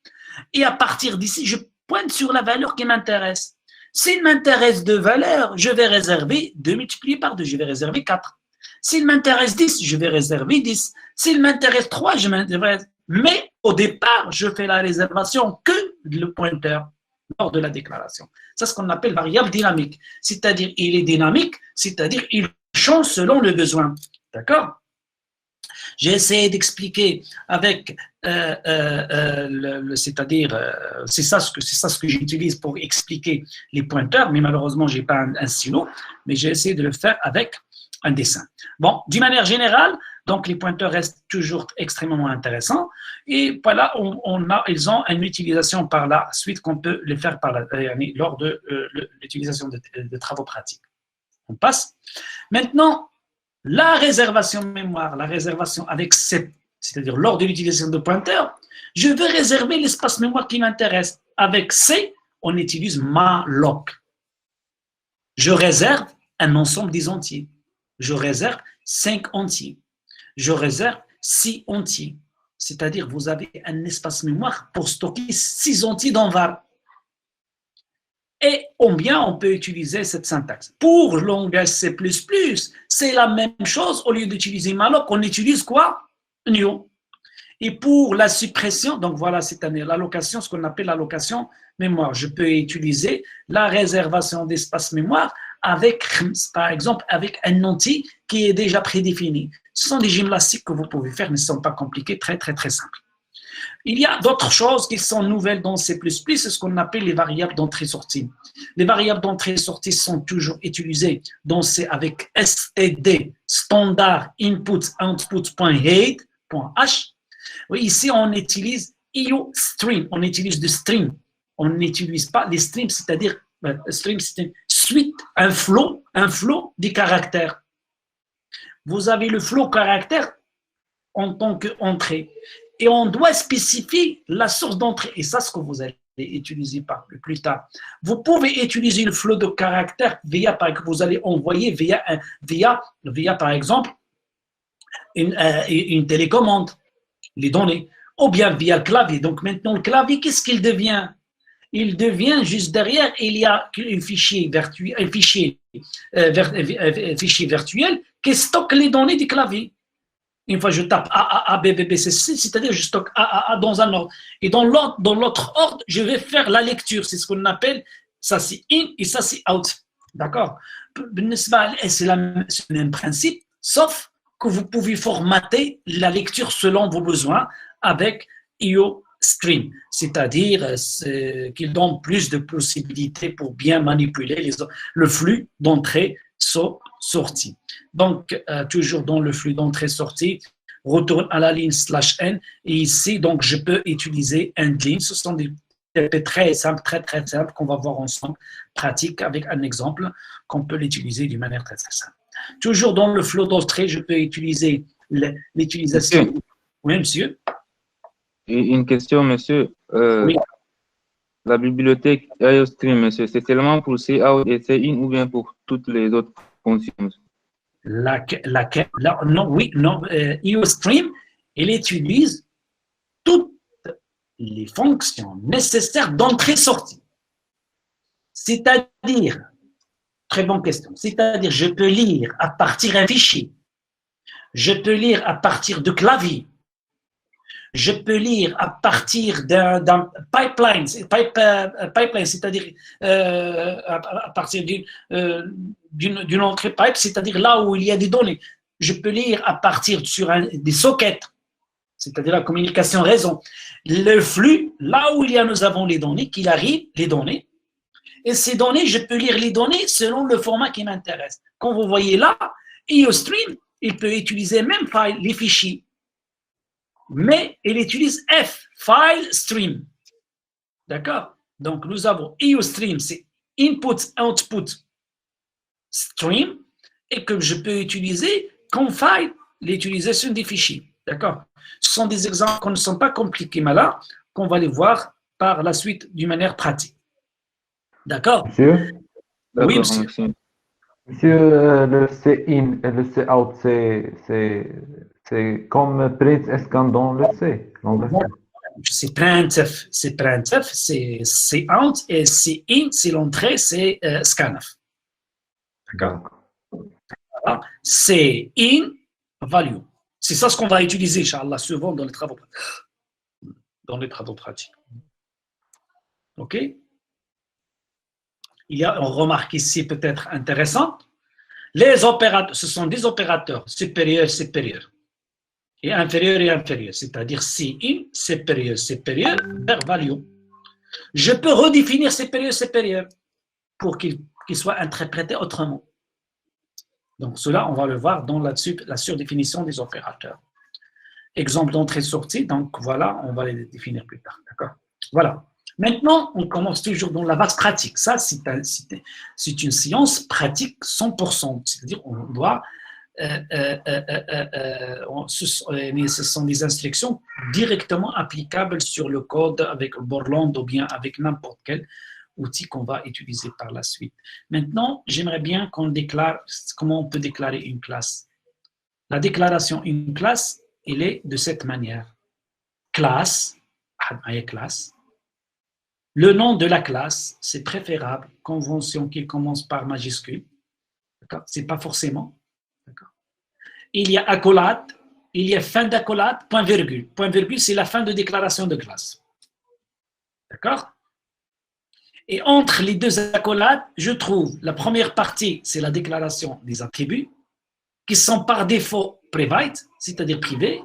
et à partir d'ici, je pointe sur la valeur qui m'intéresse. S'il m'intéresse 2 valeurs, je vais réserver 2 multiplié par 2, je vais réserver 4. S'il m'intéresse 10, je vais réserver 10. S'il m'intéresse 3, je m'intéresse. Mais au départ, je fais la réservation que le pointeur lors de la déclaration. C'est ce qu'on appelle variable dynamique. C'est-à-dire, il est dynamique, c'est-à-dire, il change selon le besoin. D'accord? J'ai essayé d'expliquer avec, c'est-à-dire, c'est ça ce que j'utilise pour expliquer les pointeurs, mais malheureusement, je n'ai pas un stylo, mais j'ai essayé de le faire avec un dessin. Bon, d'une manière générale, donc les pointeurs restent toujours extrêmement intéressants. Et voilà, ils ont une utilisation par la suite qu'on peut les faire lors de l'utilisation de travaux pratiques. On passe. Maintenant, la réservation mémoire, la réservation avec c'est-à-dire lors de l'utilisation de pointeurs, je veux réserver l'espace mémoire qui m'intéresse. Avec C, on utilise malloc. Je réserve un ensemble des entiers. Je réserve 5 entiers. Je réserve 6 entiers. C'est-à-dire, vous avez un espace mémoire pour stocker 6 entiers dans var. Et combien on peut utiliser cette syntaxe? Pour le langage C++, c'est la même chose. Au lieu d'utiliser malloc, on utilise quoi? New. Et pour la suppression, donc voilà, c'est-à-dire l'allocation, ce qu'on appelle l'allocation mémoire. Je peux utiliser la réservation d'espace mémoire avec, par exemple, avec un entier qui est déjà prédéfini. Ce sont des gymnastiques que vous pouvez faire, mais ce ne sont pas compliqués, très, très, très simples. Il y a d'autres choses qui sont nouvelles dans C++, c'est ce qu'on appelle les variables d'entrée-sortie. Les variables d'entrée-sortie sont toujours utilisées dans C avec std, standard input output.head.h. Ici, on utilise IOString, on utilise du string. On n'utilise pas les strings, c'est-à-dire, string, c'est une suite, un flow des caractères. Vous avez le flow caractère en tant qu'entrée. Et on doit spécifier la source d'entrée. Et ça, ce que vous allez utiliser plus tard. Vous pouvez utiliser le flow de caractère que vous allez envoyer via par exemple, une télécommande, les données, ou bien via le clavier. Donc maintenant, le clavier, qu'est-ce qu'il devient? Il devient juste derrière, il y a un fichier virtuel qui stocke les données du clavier. Une fois je tape A, B, B, B, C, C, c'est-à-dire je stocke A dans un ordre. Et dans l'autre ordre, je vais faire la lecture. C'est ce qu'on appelle, ça c'est in et ça c'est out. D'accord? C'est le même principe, sauf que vous pouvez formater la lecture selon vos besoins avec IOStream, c'est-à-dire qu'il donne plus de possibilités pour bien manipuler le flux d'entrée-sortie. Donc, toujours dans le flux d'entrée-sortie, retourne à la ligne /n et ici, donc, je peux utiliser endLine. Ce sont des TP très simples, très simples qu'on va voir ensemble, pratique avec un exemple qu'on peut l'utiliser d'une manière très simple. Toujours dans le flot d'entrée, je peux utiliser l'utilisation. Monsieur. Oui, monsieur. Une question, monsieur. Oui. La bibliothèque IOStream, monsieur, c'est seulement pour C-out et C-in ou bien pour toutes les autres fonctions? IOStream, il utilise toutes les fonctions nécessaires d'entrée-sortie. C'est-à-dire, très bonne question, c'est-à-dire je peux lire à partir d'un fichier, je peux lire à partir de clavier, je peux lire à partir d'un pipeline, c'est-à-dire à partir d'une entrée pipe, c'est-à-dire là où il y a des données. Je peux lire à partir sur des sockets, c'est-à-dire la communication réseau. Le flux, là où nous avons les données, qu'il arrive, les données, et ces données, je peux lire les données selon le format qui m'intéresse. Comme vous voyez là, IOStream, il peut utiliser même les fichiers, mais il utilise file stream. D'accord? Donc, nous avons IOStream, c'est input, output, stream, et que je peux utiliser comme file l'utilisation des fichiers. D'accord? Ce sont des exemples qui ne sont pas compliqués, mais là, qu'on va les voir par la suite d'une manière pratique. D'accord? Monsieur? Oui, monsieur. Monsieur, le C-in et le C-out, c'est comme print et scan dans le C. C'est printf, c'est out, et c'est in, c'est l'entrée, c'est scanf. D'accord? C'est in value. C'est ça ce qu'on va utiliser, Inch'Allah, souvent dans les travaux pratiques. OK? Il y a une remarque ici peut-être intéressante. Les opérateurs, ce sont des opérateurs supérieurs, et inférieurs, c'est-à-dire C-in, supérieur, vers value. Je peux redéfinir supérieur pour qu'il soit interprété autrement. Donc, cela, on va le voir dans la surdéfinition des opérateurs. Exemple d'entrée-sortie, donc voilà, on va les définir plus tard. D'accord? Voilà. Maintenant, on commence toujours dans la base pratique. Ça, c'est une science pratique 100%. C'est-à-dire, on doit. Ce sont des instructions directement applicables sur le code avec Borland ou bien avec n'importe quel outil qu'on va utiliser par la suite. Maintenant, j'aimerais bien qu'on déclare comment on peut déclarer une classe. La déclaration d'une classe, elle est de cette manière. Classe. Le nom de la classe, c'est préférable, convention qui commence par majuscule. Ce n'est pas forcément. Il y a accolade, il y a fin d'accolade, point virgule. Point virgule, c'est la fin de déclaration de classe. D'accord? Et entre les deux accolades, je trouve la première partie, c'est la déclaration des attributs, qui sont par défaut private, c'est-à-dire privés,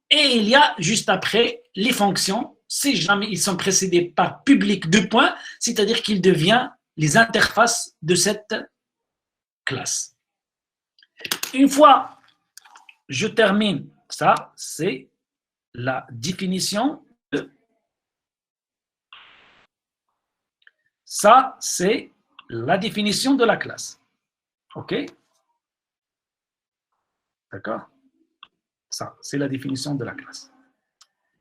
et il y a juste après les fonctions, si jamais ils sont précédés par public 2 points, c'est-à-dire qu'ils deviennent les interfaces de cette classe. Une fois je termine, ça c'est la définition de... Ça c'est la définition de la classe. OK? D'accord? Ça, c'est la définition de la classe.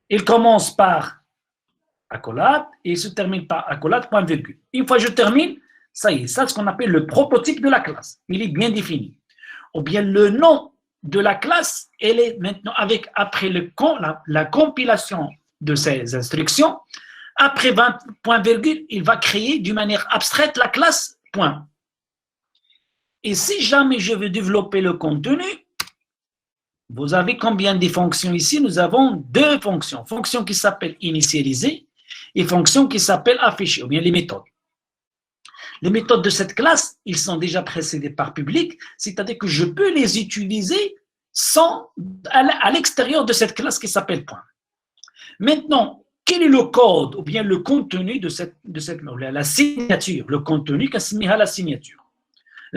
Il commence par accolade et il se termine par accolade, point virgule. Une fois que je termine, ça y est, ça c'est ce qu'on appelle le prototype de la classe. Il est bien défini. Ou bien le nom de la classe, elle est maintenant après la compilation de ces instructions, après 20 point virgule, il va créer d'une manière abstraite la classe point. Et si jamais je veux développer le contenu, vous avez combien de fonctions ici? Nous avons deux fonctions. Fonction qui s'appelle initialiser et fonction qui s'appelle afficher, ou bien les méthodes. Les méthodes de cette classe, ils sont déjà précédées par public, c'est-à-dire que je peux les utiliser à l'extérieur de cette classe qui s'appelle point. Maintenant, quel est le code ou bien le contenu de cette la signature, le contenu qu'est-ce la signature?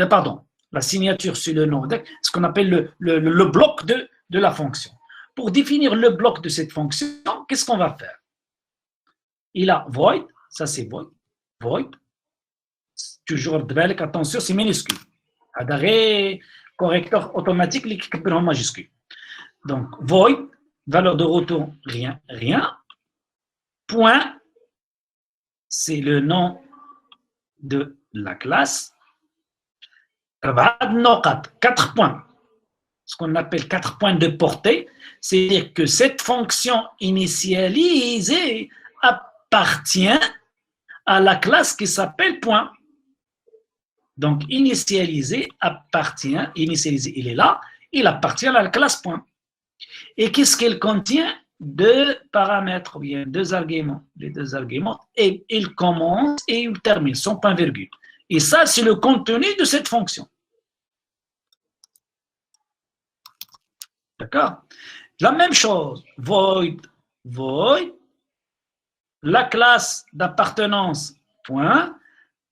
Pardon, la signature sur le nom, ce qu'on appelle le bloc de la fonction. Pour définir le bloc de cette fonction, qu'est-ce qu'on va faire? Il a void, ça c'est void, toujours attention, c'est minuscule. Adaré, correcteur automatique, les en majuscule. Donc, void, valeur de retour, rien. Point, c'est le nom de la classe. 4 points. Ce qu'on appelle 4 points de portée, c'est-à-dire que cette fonction initialisée appartient à la classe qui s'appelle point. Donc, initialisé, il est là, il appartient à la classe point. Et qu'est-ce qu'elle contient? Deux paramètres, ou bien deux arguments. Les deux arguments, et il commence et il termine, son point virgule. Et ça, c'est le contenu de cette fonction. D'accord? La même chose, void, la classe d'appartenance, point,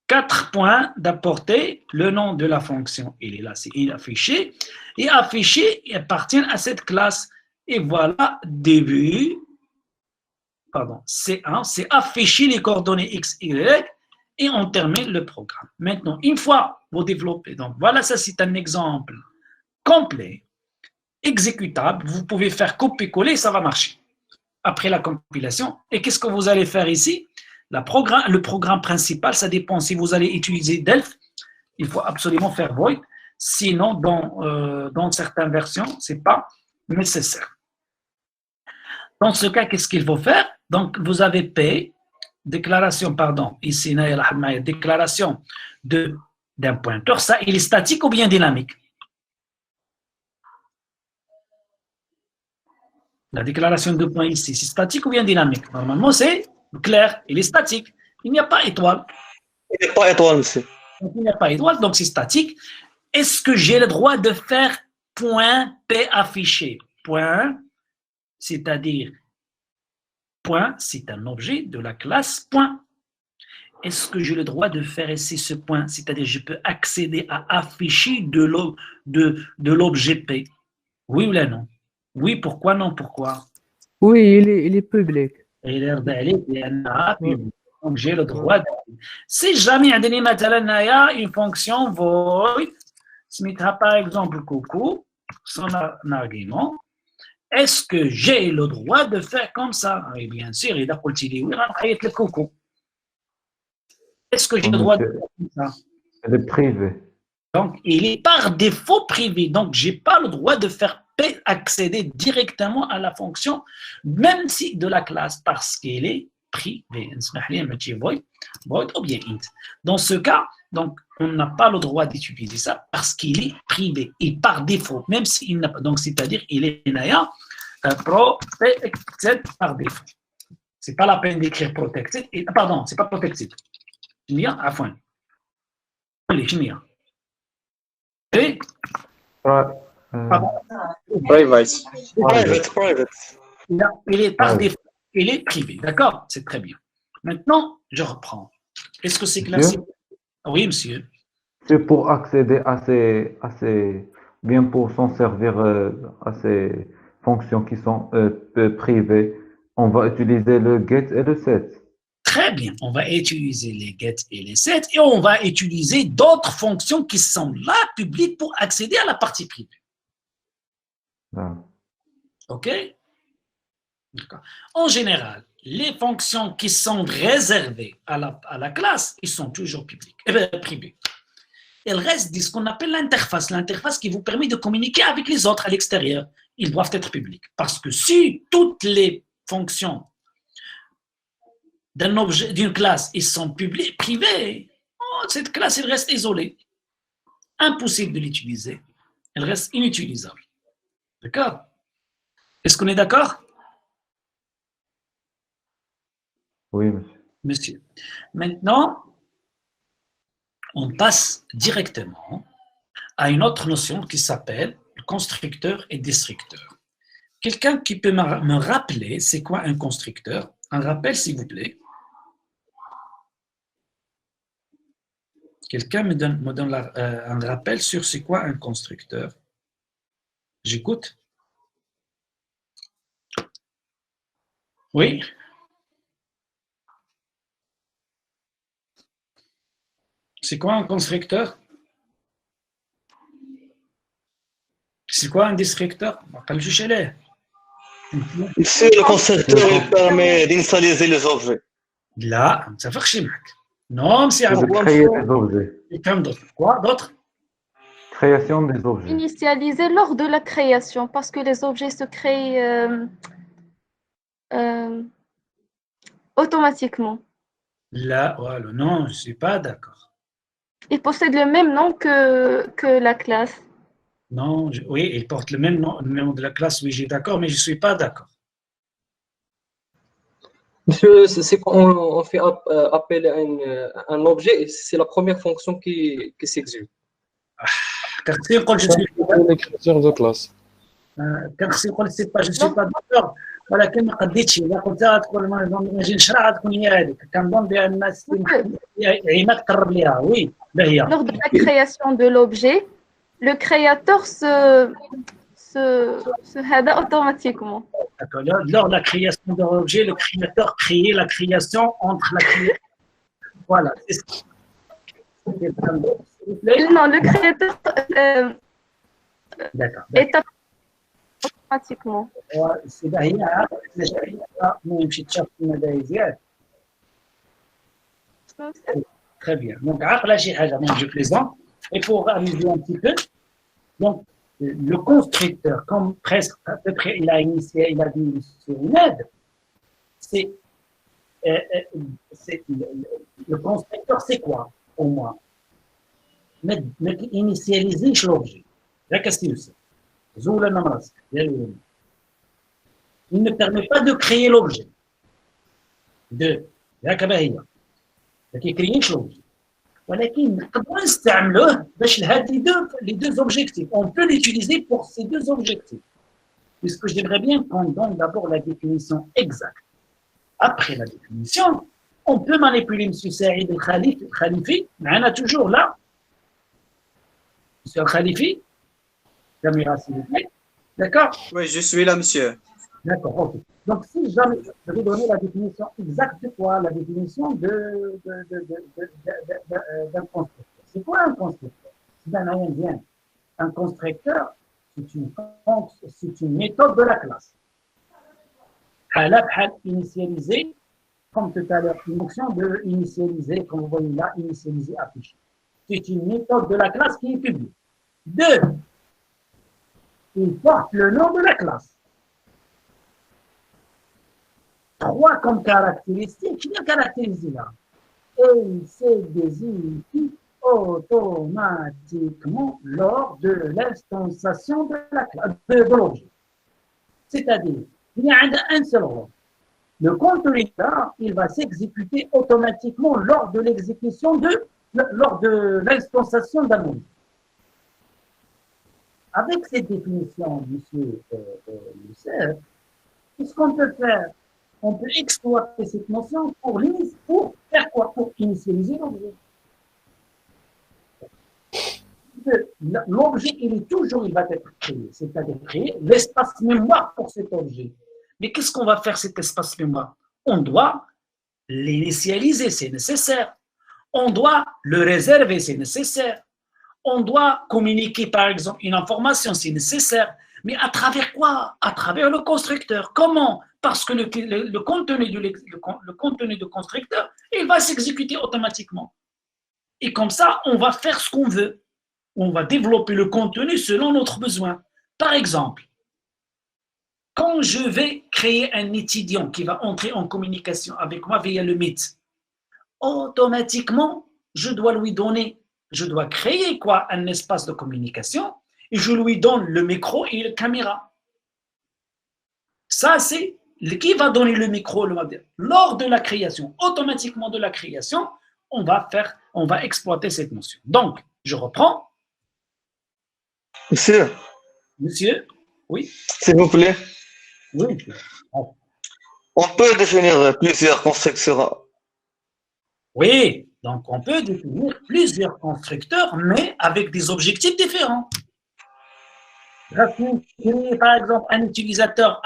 4 points d'apporter, le nom de la fonction, il est là, c'est affiché, et affiché, il appartient à cette classe. Et voilà, début, C1, c'est afficher les coordonnées X, Y, et on termine le programme. Maintenant, une fois vous développez, donc voilà, ça c'est un exemple complet, exécutable, vous pouvez faire copier-coller, ça va marcher. Après la compilation, et qu'est-ce que vous allez faire ici? Le programme principal, ça dépend si vous allez utiliser Delph, il faut absolument faire void, sinon dans certaines versions, ce n'est pas nécessaire. Dans ce cas, qu'est-ce qu'il faut faire? Donc, vous avez P, déclaration, ici, déclaration d'un pointeur, ça, il est statique ou bien dynamique? La déclaration de point ici, c'est statique ou bien dynamique? Normalement, c'est clair, il est statique. Il n'y a pas étoile. Il n'y a pas étoile, monsieur. Donc, il n'y a pas étoile, donc c'est statique. Est-ce que j'ai le droit de faire point P affiché? Point, c'est-à-dire, point, c'est un objet de la classe point. Est-ce que j'ai le droit de faire ici ce point? C'est-à-dire, je peux accéder à afficher de l'objet P. Oui ou non? Oui, pourquoi non? Pourquoi? Oui, il est public. Donc, j'ai le droit de... Si jamais il y a une fonction void, par exemple, coucou, son argument, est-ce que j'ai le droit de faire comme ça? Et bien sûr, il a dit oui, le coucou. Est-ce que j'ai le droit de faire comme ça? Elle est privée. Donc, il est par défaut privé. Donc, je n'ai pas le droit de faire accéder directement à la fonction, même si de la classe, parce qu'elle est privée. Void ou bien int. Dans ce cas, donc, on n'a pas le droit d'utiliser ça parce qu'il est privé. Et par défaut, même s'il n'a pas, donc c'est-à-dire il est naya protected par défaut. C'est pas la peine d'écrire protected. Pardon, c'est pas protected. Chimia, à fond. Allez, chimia. Et Private. Private. il est par défaut, il est privé. D'accord? C'est très bien. Maintenant, je reprends. Est-ce que c'est classique? Oui, monsieur. C'est pour accéder à bien pour s'en servir à ces fonctions qui sont privées, on va utiliser le get et le set. Très bien. On va utiliser les get et les set et on va utiliser d'autres fonctions qui sont là, publiques, pour accéder à la partie privée. Ah. OK? D'accord. En général, les fonctions qui sont réservées à la classe, ils sont toujours publiques, privées. Il reste ce qu'on appelle l'interface qui vous permet de communiquer avec les autres à l'extérieur. Ils doivent être publics. Parce que si toutes les fonctions d'un objet, d'une classe, ils sont privées, cette classe, elle reste isolée. Impossible de l'utiliser. Elle reste inutilisable. D'accord? Est-ce qu'on est d'accord? Oui, monsieur. Monsieur. Maintenant, on passe directement à une autre notion qui s'appelle constructeur et destructeur. Quelqu'un qui peut me rappeler c'est quoi un constructeur? Un rappel, s'il vous plaît. Quelqu'un me donne un rappel sur c'est quoi un constructeur? J'écoute. Oui? C'est quoi un constructeur? C'est quoi un destructeur? Ici, le constructeur il permet d'initialiser les objets. Là, ça fait chier. Non, c'est C'est de créer des objets. quelqu'un d'autre. Quoi d'autre? Création des objets. Initialiser lors de la création, parce que les objets se créent automatiquement. Là, voilà, non, je ne suis pas d'accord. Ils possèdent le même nom que la classe. Non, oui, il porte le même nom de la classe, oui, j'ai d'accord, mais je ne suis pas d'accord. Monsieur, c'est quand on fait appel à un objet, et c'est la première fonction qui s'exécute. Car si quand je suis L'écriture de classe. car si quand je suis pas d'accord, ولكن ما قديتش اذا قلتها تقول ما نجي نشرحها تكون هي هذيك كنظن بان الناس عينك تقرب ليها وي لا هي. Lors de la création de l'objet, le créateur se hada automatiquement. D'accord. Lors de la création de l'objet, le créateur crée la création entre la création. Voilà. Non, le créateur D'accord. est automatiquement. السيده هي ما يمشي تشاف في المدارس. Très bien. Donc, عقلها شي حاجه donc je plaisante. Et pour amuser un petit peu, donc le constructeur, comme presque à peu près il a dit sur une aide, c'est le constructeur, c'est quoi pour moi? Initialiser l'objet. Qu'est-ce que c'est? Il ne permet pas de créer l'objet. كيكرييش l'objet. ولكن نقدروا نستعملوه باش les deux objectifs. On peut l'utiliser pour ces deux objectifs. Puisque j'aimerais bien qu'on donne d'abord la définition exacte. Après la définition, on peut manipuler M. Saïd Al-Khalifi. On a toujours là. M. Al-Khalifi, caméra s'il vous plaît. D'accord? Oui, je suis là, monsieur. D'accord, ok. Donc, si jamais je vais donner la définition exacte de quoi? La définition d'un constructeur. C'est quoi un constructeur? Un constructeur, c'est une méthode de la classe. Initialiser, comme tout à l'heure, une fonction de initialiser, comme vous voyez là, initialiser, afficher. C'est une méthode de la classe qui est publique. Deux, il porte le nom de la classe. Trois comme caractéristiques, qui est caractérisé là? Et c'est désigné automatiquement lors de l'instanciation de l'objet. C'est-à-dire, il y a un seul rôle. Le contenu là, il va s'exécuter automatiquement lors de l'exécution lors de l'instanciation d'un objet. Avec cette définition, monsieur Youssef, qu'est-ce qu'on peut faire? On peut exploiter cette notion pour faire quoi? Pour initialiser l'objet. L'objet, il va être créé, c'est-à-dire créer l'espace mémoire pour cet objet. Mais qu'est-ce qu'on va faire cet espace mémoire? On doit l'initialiser, c'est nécessaire. On doit le réserver, c'est nécessaire. On doit communiquer, par exemple, une information, c'est nécessaire. Mais à travers quoi? À travers le constructeur. Comment? Parce que le contenu du constructeur, il va s'exécuter automatiquement. Et comme ça, on va faire ce qu'on veut. On va développer le contenu selon notre besoin. Par exemple, quand je vais créer un étudiant qui va entrer en communication avec moi via le Meet, automatiquement, je dois créer quoi? Un espace de communication et je lui donne le micro et la caméra. Ça, c'est qui va donner le micro lors de la création. Automatiquement de la création, on va exploiter cette notion. Donc, je reprends. Monsieur, Monsieur, oui, s'il vous plaît, oui. on peut définir plusieurs constructeurs. Oui, donc on peut définir plusieurs constructeurs, mais avec des objectifs différents. Par exemple, un utilisateur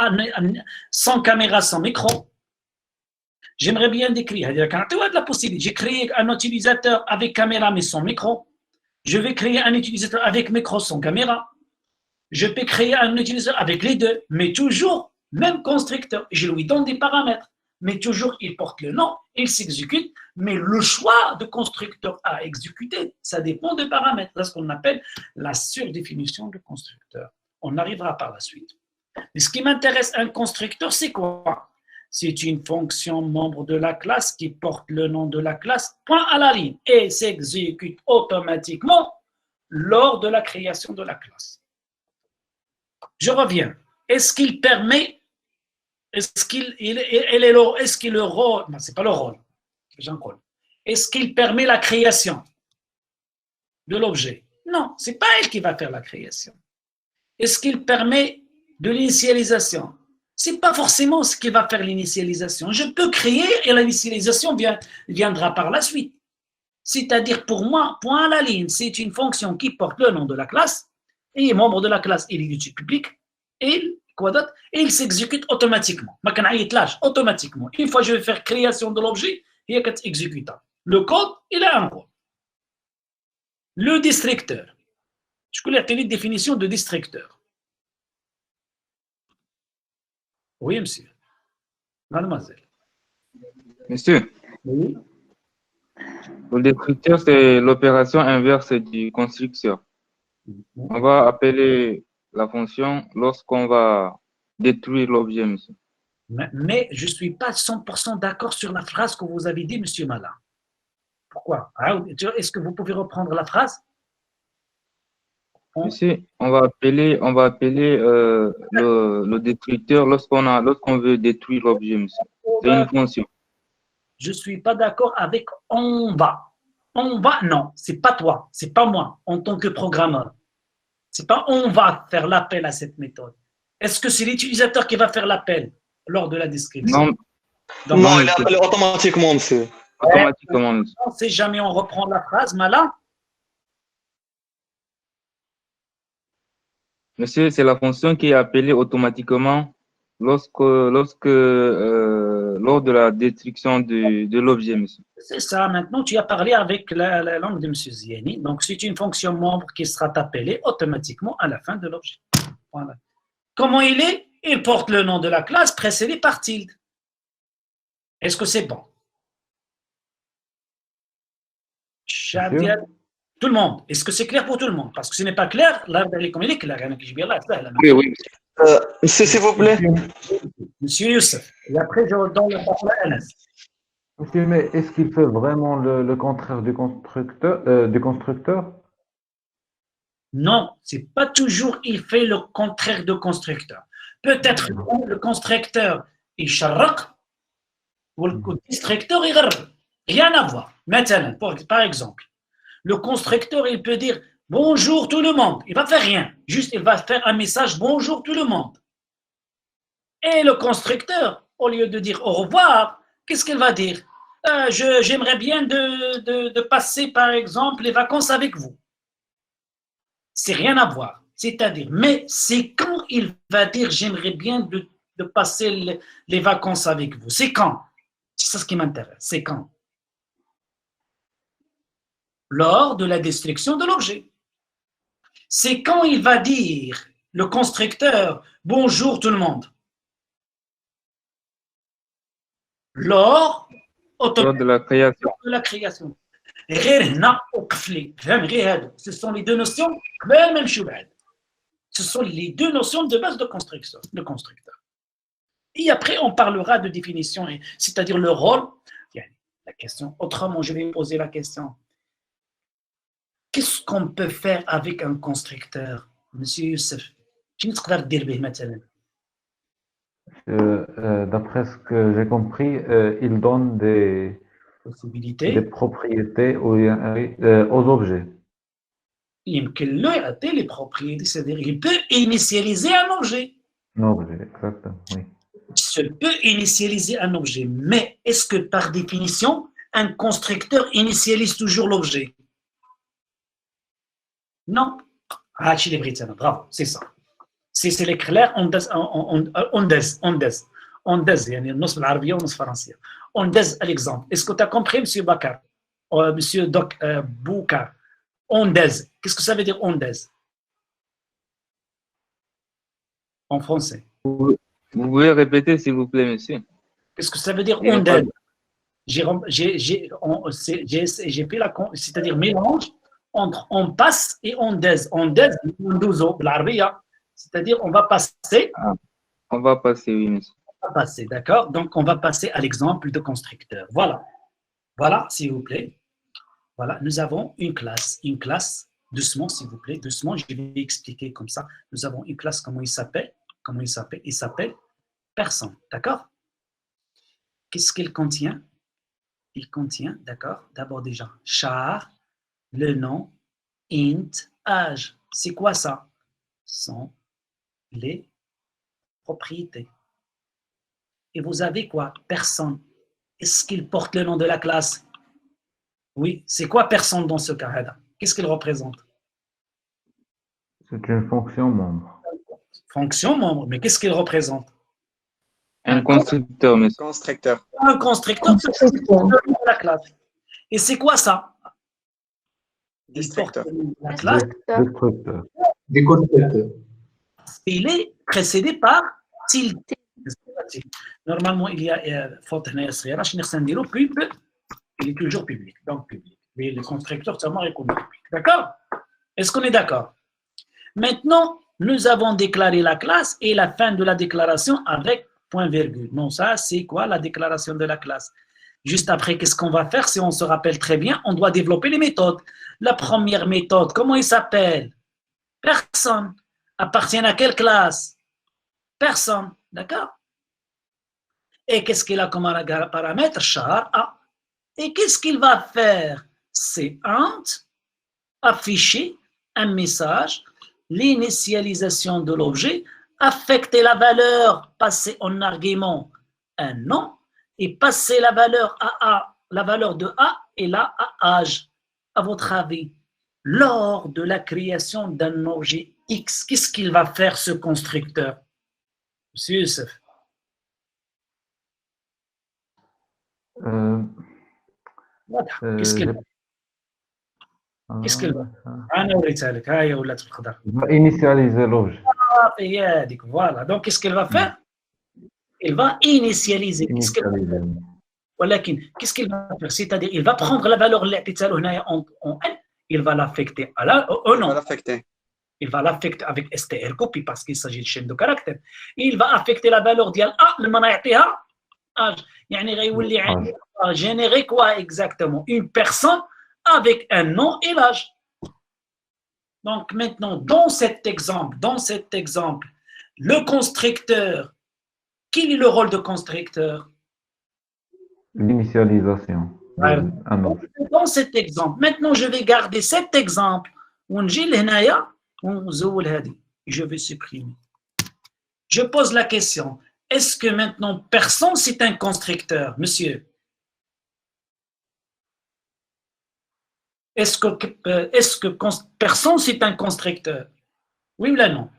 sans caméra, sans micro. J'aimerais bien décrire. La possibilité. J'ai créé un utilisateur avec caméra mais sans micro. Je vais créer un utilisateur avec micro sans caméra. Je peux créer un utilisateur avec les deux, mais toujours même constructeur. Je lui donne des paramètres, mais toujours il porte le nom, il s'exécute, mais le choix de constructeur à exécuter, ça dépend des paramètres. C'est ce qu'on appelle la surdéfinition de constructeur. On arrivera par la suite. Mais ce qui m'intéresse, un constructeur, c'est quoi? C'est une fonction membre de la classe qui porte le nom de la classe, point à la ligne, et s'exécute automatiquement lors de la création de la classe. Je reviens. Est-ce qu'il permet, est-ce qu'il le rôle, non, c'est pas le rôle, est-ce qu'il permet la création de l'objet? Non, c'est pas elle qui va faire la création. Est-ce qu'il permet de l'initialisation? C'est pas forcément ce qui va faire l'initialisation. Je peux créer et l'initialisation viendra par la suite. C'est-à-dire pour moi, point à la ligne, c'est une fonction qui porte le nom de la classe et membre de la classe, il est du type public et quoi d'autre? Et il s'exécute automatiquement. Automatiquement. Une fois que je vais faire création de l'objet, il y a qu'à exécuter. Le code, il a un code. Le destructeur. Je connais la définition de destructeur. Oui, monsieur. Mademoiselle. Monsieur, Oui. le destructeur, c'est l'opération inverse du constructeur. On va appeler la fonction lorsqu'on va détruire l'objet, monsieur. Mais je ne suis pas 100% d'accord sur la phrase que vous avez dit, monsieur Malin. Pourquoi? Est-ce que vous pouvez reprendre la phrase? Monsieur, on va appeler le destructeur lorsqu'on veut détruire l'objet, monsieur. C'est une fonction. Je ne suis pas d'accord avec on va. On va, non, c'est pas toi, c'est pas moi en tant que programmeur. C'est pas on va faire l'appel à cette méthode. Est-ce que c'est l'utilisateur qui va faire l'appel lors de la description? Non. Donc, Non, il appelle automatiquement, monsieur. Automatiquement, monsieur. On sait jamais, on reprend la phrase, Malin. Monsieur, c'est la fonction qui est appelée automatiquement lors de la destruction de l'objet, monsieur. C'est ça. Maintenant, tu as parlé avec la langue de M. Ziani. Donc, c'est une fonction membre qui sera appelée automatiquement à la fin de l'objet. Voilà. Comment il est? Il porte le nom de la classe précédé par tilde. Est-ce que c'est bon? Tout le monde. Est-ce que c'est clair pour tout le monde? Parce que ce n'est pas clair, là, comme il est clair. Oui, oui. Monsieur, s'il vous plaît. Monsieur Youssef. Et après, je donne la parole à Anas. Monsieur, mais est-ce qu'il fait vraiment le contraire du constructeur? Non, c'est pas toujours il fait le contraire de constructeur. Peut-être le constructeur il charraq ou le destructeur il gharb. Rien à voir. Maintenant, par exemple, le constructeur il peut dire bonjour tout le monde. Il va faire rien. Juste il va faire un message bonjour tout le monde. Et le constructeur, au lieu de dire au revoir, qu'est-ce qu'il va dire? J'aimerais bien de passer par exemple les vacances avec vous. C'est rien à voir. C'est-à-dire, mais c'est quand il va dire j'aimerais bien de passer les vacances avec vous. C'est quand? C'est ça ce qui m'intéresse. C'est quand? Lors de la destruction de l'objet. C'est quand il va dire, le constructeur, bonjour tout le monde. Lors de la création. De la création. Ce sont les deux notions. Ce sont les deux notions de base de constructeur. Et après, on parlera de définition, c'est-à-dire le rôle. La question. Autrement, je vais poser la question. Qu'est-ce qu'on peut faire avec un constructeur, Monsieur Youssef? D'après ce que j'ai compris, il donne des possibilités propriétés aux objets. يمكن له يعطي les propriétés, c'est-à-dire il peut initialiser un objet. Un objet, exactement, oui. Se peut initialiser un objet, mais est-ce que par définition, un constructeur initialise toujours l'objet? Non. هادشي اللي بغيت انا برافو سي صح سي لي كلير on داز يعني النص بالعربيه ونص فرنسيه on داز الاكزامبل اسكو تا كومبري مسيو بكر مسيو دوك بوكر on داز qu'est-ce que ça veut dire on داز en français? Vous pouvez répéter, s'il vous plaît, monsieur? Qu'est-ce que ça veut dire on داز? J'ai fait la c'est-à-dire mélange entre on passe et on داز. On داز ندوزو بالعربيه, c'est-à-dire on va passer. On va passer, oui, monsieur. On va passer, d'accord? Donc on va passer à l'exemple de constructeur. Voilà. Voilà, s'il vous plaît. Voilà, nous avons une classe, doucement, s'il vous plaît, doucement, je vais expliquer comme ça. Nous avons une classe, comment il s'appelle? Il s'appelle personne, d'accord? Qu'est-ce qu'il contient? Il contient, d'accord, d'abord déjà, char, le nom, int, âge. C'est quoi ça? Ce sont les propriétés. Et vous avez quoi? Personne. Est-ce qu'il porte le nom de la classe? Oui. C'est quoi personne dans ce cas? Qu'est-ce qu'il représente? C'est une fonction membre. Fonction membre, mais qu'est-ce qu'il représente? Un constructeur, monsieur. Constructeur. Un constructeur de la classe. Et c'est quoi ça? Destructeur. La classe. Destructeur. Des constructeurs. Il est précédé par tilde. Normalement, il y a faute pub, il est toujours public, donc public. Mais le constructeur seulement reconnu public. D'accord? Est-ce qu'on est d'accord? Maintenant, nous avons déclaré la classe et la fin de la déclaration avec point-virgule. Non, ça, c'est quoi la déclaration de la classe? Juste après, qu'est-ce qu'on va faire? Si on se rappelle très bien, on doit développer les méthodes. La première méthode, comment il s'appelle? Personne. Appartient à quelle classe? Personne. D'accord? Et qu'est-ce qu'il a comme paramètre? Char A. Et qu'est-ce qu'il va faire? C'est int, afficher un message, l'initialisation de l'objet, affecter la valeur, passer en argument un nom, et passer la valeur à A, la valeur de A et là à âge. À votre avis, lors de la création d'un objet X, qu'est-ce qu'il va faire ce constructeur? Monsieur Youssef. Qu'est-ce qu'il va initialiser l'objet. Voilà. Donc, qu'est-ce qu'il va faire? Il va initialiser. Qu'est-ce qu'il va faire? C'est-à-dire, il va prendre la valeur en N, il va l'affecter à la non. Il va l'affecter avec str copy parce qu'il s'agit de chaîne de caractères. Il va affecter la valeur ديال A لما نعطيها âge. يعني غيولي عندي générer quoi exactement? Une personne avec un nom et l'âge. Donc maintenant, dans cet exemple, le constructeur, quel est le rôle de constructeur? L'initialisation. Dans cet exemple, maintenant je vais garder cet exemple. Je vais supprimer. Je pose la question. Est-ce que maintenant personne c'est un constructeur, monsieur? Est-ce que personne c'est un constructeur? Oui ou non?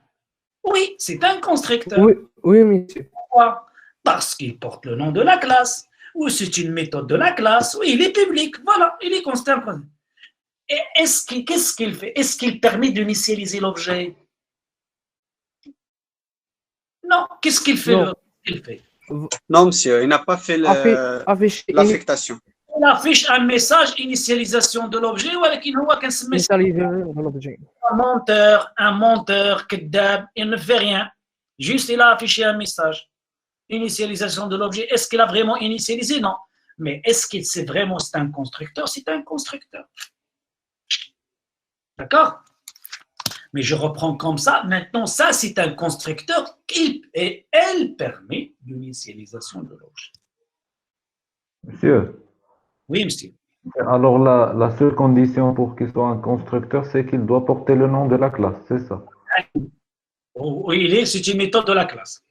Oui, c'est un constructeur. Oui, monsieur. Pourquoi? Parce qu'il porte le nom de la classe. Ou c'est une méthode de la classe. Oui, il est public. Voilà, il est constant. Et qu'est-ce qu'il fait? Est-ce qu'il permet d'initialiser l'objet? Non. Qu'est-ce qu'il fait? Non, monsieur, il n'a pas fait l'affectation. Il affiche un message initialisation de l'objet ou un menteur, كذاب, il ne fait rien. Juste, il a affiché un message. Initialisation de l'objet. Est-ce qu'il a vraiment initialisé? Non. Mais est-ce qu'il c'est vraiment c'est un constructeur? C'est un constructeur. D'accord? Mais je reprends comme ça. Maintenant, ça, c'est un constructeur et elle permet l'initialisation de l'objet. Monsieur, Oui, monsieur. alors la seule condition pour qu'il soit un constructeur, c'est qu'il doit porter le nom de la classe, c'est ça? Oui, c'est une méthode de la classe.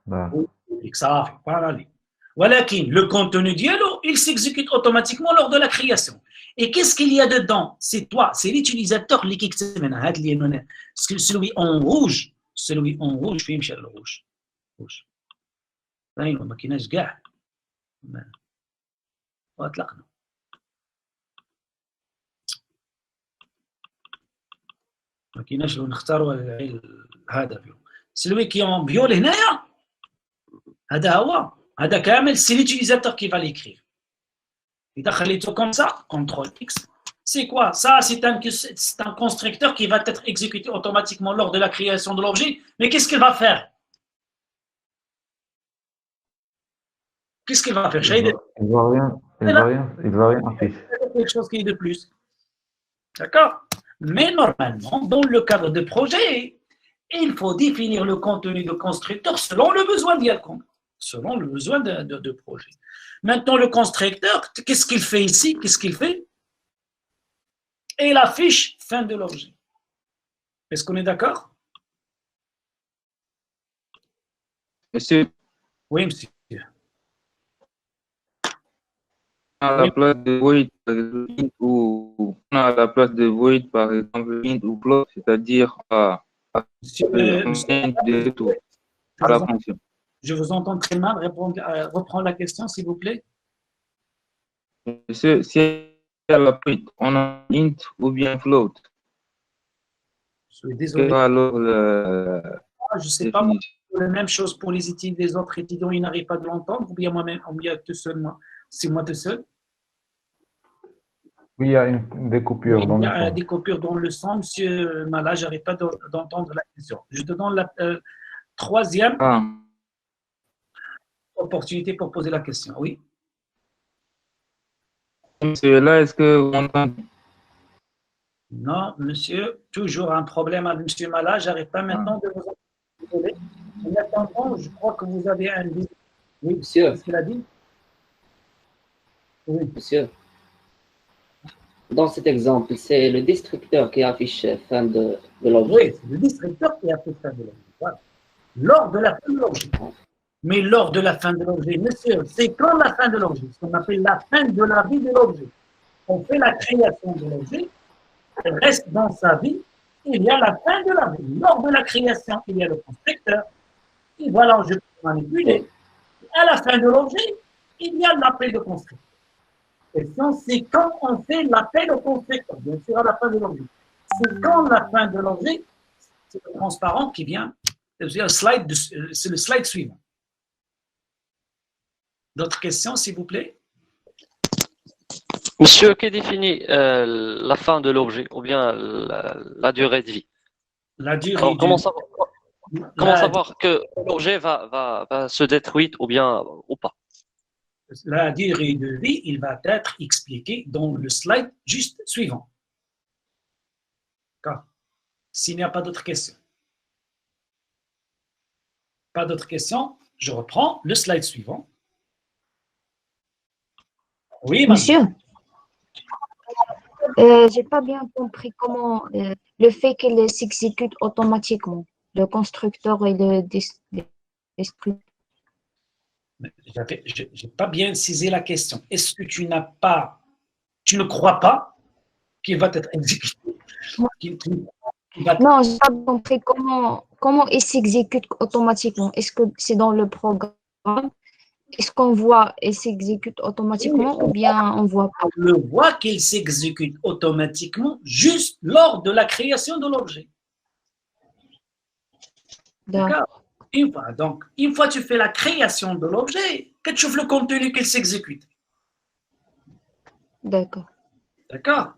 D'accord. Ça fait pas aller. ولكن le contenu dialogue, il s'exécute automatiquement lors de la création. Et qu'est-ce qu'il y a dedans? C'est toi, c'est l'utilisateur qui celui en rouge, فين مشى الروج؟ rouge. باين ما كايناش كاع. واطلقنا. ما كايناش نختاروا هذا فيو. celui qui en فيول هنايا هذا هو. هذا كامل c'est l'utilisateur qui va l'écrire. إذا خليته comme ça, CTRL X, c'est quoi? Ça, c'est un constructeur qui va être exécuté automatiquement lors de la création de l'objet. Mais qu'est-ce qu'il va faire? Qu'est-ce qu'il va faire? Il va rien afficher. Quelque chose qui est de plus. D'accord? Mais normalement, dans le cadre de projet, il faut définir le contenu de constructeur selon le besoin d'Yalcom, selon le besoin de projet. Maintenant, le constructeur, qu'est-ce qu'il fait ici? Qu'est-ce qu'il fait? Il affiche fin de l'objet. Est-ce qu'on est d'accord? Monsieur, Oui, monsieur. à la place de void, par exemple, int ou à la place de void, par exemple, int ou float, c'est-à-dire à la fonction. Je vous entends très mal. Reprends la question, s'il vous plaît. Si à la print, on a int ou bien float. Je suis désolé. Alors, je ne sais pas, la même chose pour les autres étudiants, ils n'arrivent pas de l'entendre, ou bien moi-même, ou bien tout seul, moi. C'est moi tout seul. Oui, il y a des coupures dans le son. Il y a des coupures dans le son, monsieur Mala, je n'arrive pas d'entendre la question. Je te donne la troisième opportunité pour poser la question. Oui. Monsieur, là, est-ce que vous m'entendez? Non, monsieur, toujours un problème avec monsieur Mala, je n'arrive pas maintenant de vous entendre. En attendant, je crois que vous avez un... Oui, monsieur. Qu'est-ce qu'il a dit? Oui. Monsieur, dans cet exemple, c'est le destructeur qui affiche fin de l'objet. Oui, c'est le destructeur qui affiche fin de l'objet. Voilà. Lors de la fin de l'objet. Mais lors de la fin de l'objet, monsieur, c'est quand la fin de l'objet, ce qu'on appelle la fin de la vie de l'objet. On fait la création de l'objet, il reste dans sa vie, il y a la fin de la vie. Lors de la création, il y a le constructeur, et voilà, je peux manipuler. À la fin de l'objet, il y a l'appel de constructeur. Question, c'est quand on fait l'appel au constructeur, bien sûr à la fin de l'objet. C'est quand la fin de l'objet, c'est le transparent qui vient, c'est le slide suivant. D'autres questions, s'il vous plaît? Monsieur, qui définit la fin de l'objet ou bien la durée de vie? La durée. Alors, comment savoir que l'objet va se détruire ou bien ou pas? La durée de vie, il va être expliqué dans le slide juste suivant. D'accord? S'il n'y a pas d'autres questions. Pas d'autres questions, je reprends le slide suivant. Oui, monsieur. J'ai pas bien compris comment le fait qu'il s'exécute automatiquement, le constructeur et le destructeur. Je n'ai pas bien saisi la question. Est-ce que tu ne crois pas qu'il va être exécuté? Non, je n'ai pas compris comment il s'exécute automatiquement. Est-ce que c'est dans le programme? Est-ce qu'on voit qu'il s'exécute automatiquement ou bien on voit pas? On le voit qu'il s'exécute automatiquement juste lors de la création de l'objet. D'accord. Une fois que tu fais la création de l'objet, que tu ouvres le contenu qu'il s'exécute. D'accord. D'accord.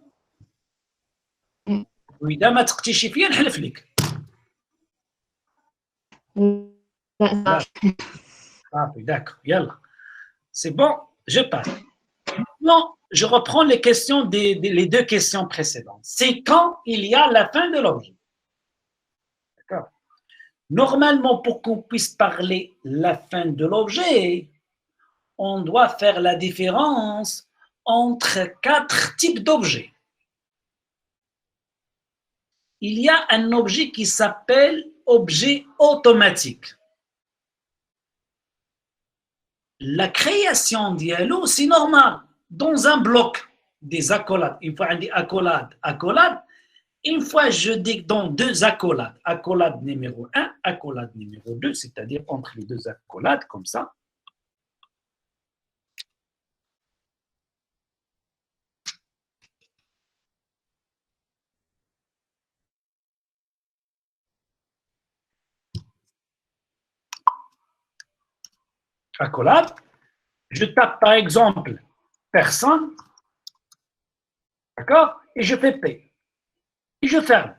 وإذا ما تقتيش فيا نحلف لك. D'accord, yalla. C'est bon, je passe. Non, je reprends les questions les deux questions précédentes. C'est quand il y a la fin de l'objet. D'accord. Normalement, pour qu'on puisse parler la fin de l'objet, on doit faire la différence entre 4 types d'objets. Il y a un objet qui s'appelle objet automatique. La création dialogue, c'est normal. Dans un bloc, des accolades, une fois on dit accolade, une fois je dis dans 2 accolades, accolade numéro 1, accolade numéro 2, c'est-à-dire entre les 2 accolades, comme ça. Accolade, je tape par exemple personne, d'accord, et je fais P, et je ferme.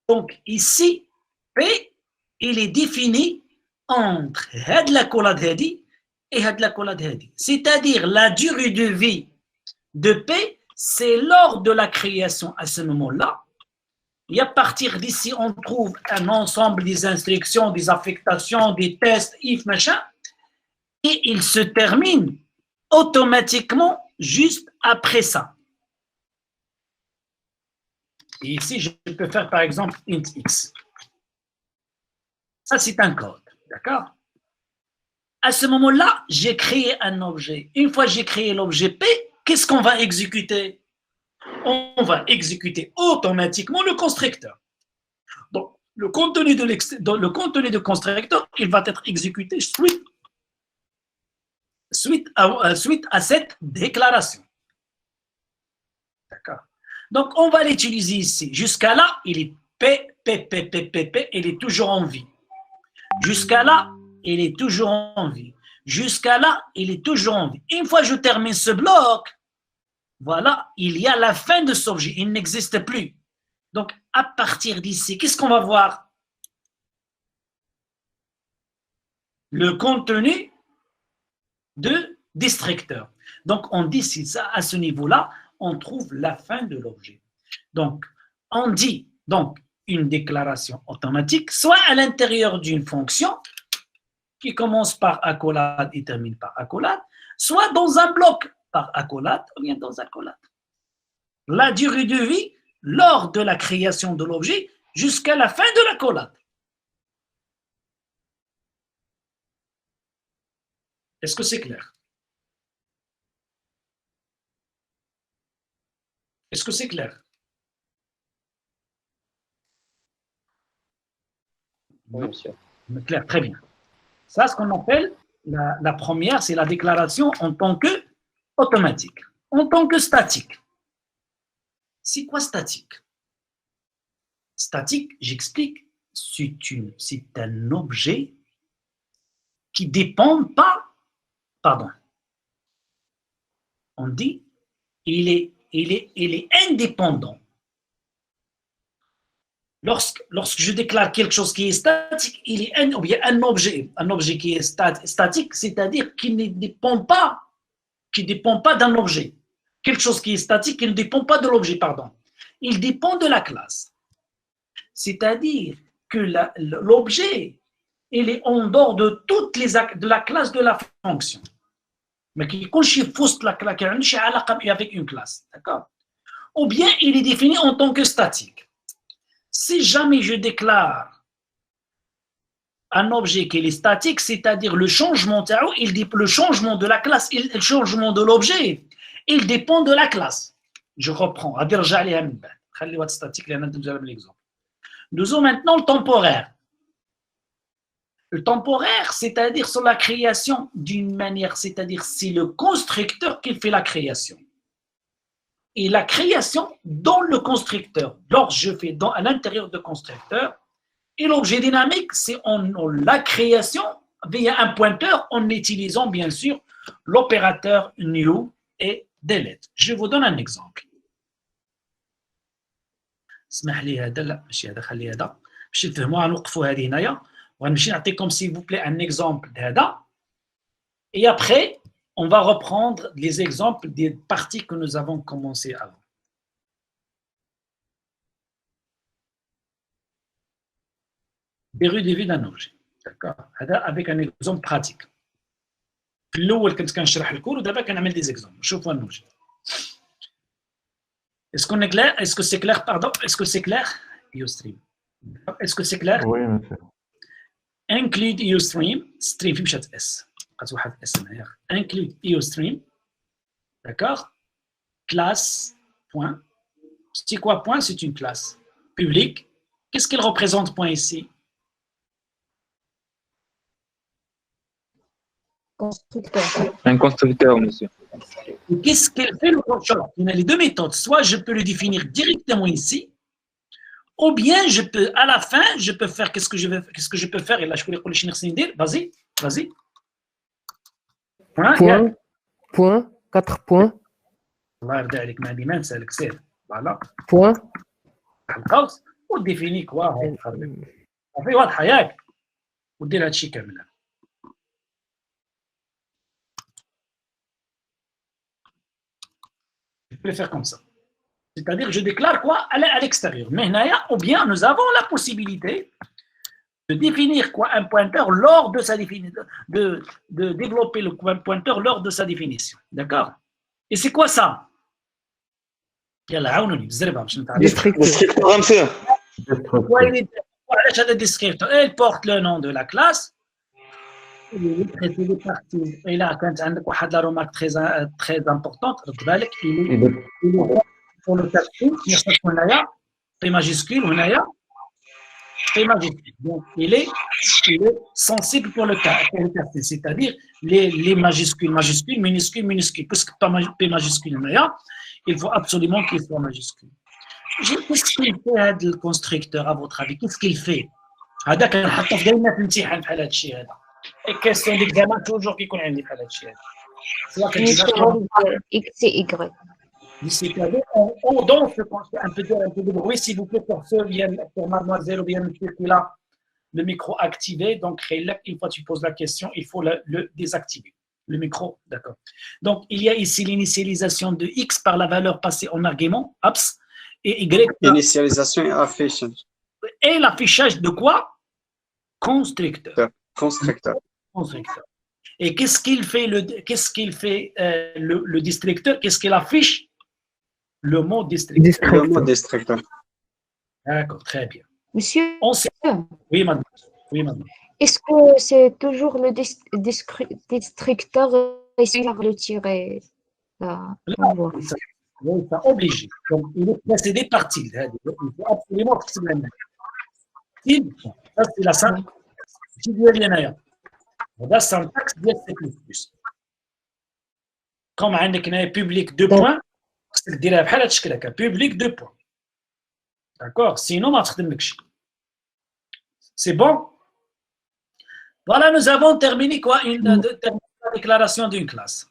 Donc ici, P, il est défini entre had l'accolade hadi et had l'accolade hadi. C'est-à-dire la durée de vie de P, c'est lors de la création à ce moment-là. Et à partir d'ici, on trouve un ensemble des instructions, des affectations, des tests, if, machin, et il se termine automatiquement juste après ça. Et ici, je peux faire par exemple int x. Ça, c'est un code, d'accord? À ce moment-là, j'ai créé un objet. Une fois que j'ai créé l'objet P, qu'est-ce qu'on va exécuter? On va exécuter automatiquement le constructeur. Donc, le contenu de constructeur, il va être exécuté suite à cette déclaration. D'accord. Donc, on va l'utiliser ici. Jusqu'à là, il est P, il est toujours en vie. Jusqu'à là, il est toujours en vie. Jusqu'à là, il est toujours en vie. Une fois que je termine ce bloc, voilà, il y a la fin de cet objet, il n'existe plus. Donc, à partir d'ici, qu'est-ce qu'on va voir? Le contenu de destructeur. Donc, on dit, si ça, à ce niveau-là, on trouve la fin de l'objet. Donc, on dit donc une déclaration automatique, soit à l'intérieur d'une fonction qui commence par accolade et termine par accolade, soit dans un bloc par accolade ou bien dans accolade. La durée de vie lors de la création de l'objet jusqu'à la fin de l'accolade. Est-ce que c'est clair? Est-ce que c'est clair? Oui, monsieur. Clair, très bien. Ça, ce qu'on appelle la première, c'est la déclaration en tant que automatique. En tant que statique. C'est quoi statique? Statique, j'explique, c'est un objet qui ne dépend pas, pardon, on dit, il est indépendant. Lorsque je déclare quelque chose qui est statique, il est un objet qui est statique, c'est-à-dire qu'il ne dépend pas, d'un objet. Quelque chose qui est statique, il ne dépend pas de l'objet, pardon. Il dépend de la classe. C'est-à-dire que l'objet, il est en dehors de toutes les actes de la classe de la fonction. Mais qui avec une classe, d'accord? Ou bien il est défini en tant que statique. Si jamais je déclare un objet qui est statique, c'est-à-dire le changement de la classe, le changement de l'objet, il dépend de la classe. Je reprends. Nous avons maintenant le temporaire. Le temporaire, c'est-à-dire sur la création d'une manière, c'est-à-dire c'est le constructeur qui fait la création. Et la création dans le constructeur. Lorsque je fais à l'intérieur du constructeur, et l'objet dynamique, c'est la création via un pointeur en utilisant bien sûr l'opérateur new et delete. Je vous donne un exemple. اسمح لي هذا لا ماشي هذا خلي هذا باش تفهموها نوقفوا هذه هنايا وغنمشي نعطيكم s'il vous plaît un exemple d'هذا et après on va reprendre les exemples des parties que nous avons commencé avant. Dérivé d'un objet. D'accord. Avec un exemple pratique. في الأول كنت كنشرح الكور ودابا كنعمل des exemples. شوفوا النوجي. Est-ce qu'on est clair? Est-ce que c'est clair? Pardon. Est-ce que c'est clair? Ustream. Est-ce que c'est clair? Oui, monsieur. Include Ustream. Stream في مشات S. بقات واحد S هنايا. Include Ustream. D'accord? Classe. Point. C'est quoi point? C'est une classe publique. Qu'est-ce qu'il représente point ici? Constructeur. Un constructeur, monsieur. Qu'est-ce qu'elle fait le contrôleur? Il y a les deux méthodes. Soit je peux le définir directement ici, ou bien je peux, à la fin, je peux faire qu'est-ce que je peux faire. Et là, je peux dire, vas-y, vas-y. Point, 4 points. Voilà. Point. On définit quoi? On fait واضحة ياك ودير هادشي كامل. Je peux le faire comme ça. C'est-à-dire que je déclare quoi? À l'extérieur. Mais ou bien nous avons la possibilité de définir quoi? Un pointeur lors de sa définition, de développer le pointeur lors de sa définition. D'accord? Et c'est quoi ça? يلا عاونوني بزربه باش نتعلم. Descripteur, monsieur. Elle porte le nom de la classe. Et là, quand tu as une remarque très importante, il est pour le calcul, P majuscule, donc il est sensible pour le calcul, c'est-à-dire les majuscules, minuscules, puisque P majuscule, il faut absolument qu'il soit majuscule. Qu'est-ce qu'il fait le constructeur, à votre avis? Qu'est-ce qu'il fait? Et question d'examen toujours qui connaît les X et Y. C'est-à-dire, on danse un peu de bruit, s'il vous plaît, pour mademoiselle ou bien monsieur qui a le micro activé. Donc, une fois que tu poses la question, il faut le désactiver. Le micro, d'accord. Donc, il y a ici l'initialisation de X par la valeur passée en argument, abs, et Y. Initialisation et affichage. Et l'affichage de quoi? Constructeur. Constructeur. Et qu'est-ce qu'il fait le districteur? Qu'est-ce qu'il affiche? Le mot districteur. Le mot districteur. D'accord, très bien. Monsieur, Oui, madame. Est-ce que c'est toujours le districteur ici par le tiret? Oui, c'est obligé. Donc, il est précédé par tilde. Il faut absolument que c'est la même. Tilde, ça c'est la syntaxe. هذا السنتكس ديال سي بلس بلس. كوم عندك هنا بوبليك دو بوان خصك ديرها بحال هاد الشكل هكا بوبليك دو بوان. داكوغ سينو ما تخدملكش. سي بون. Voilà, nous avons terminé quoi? La déclaration d'une classe.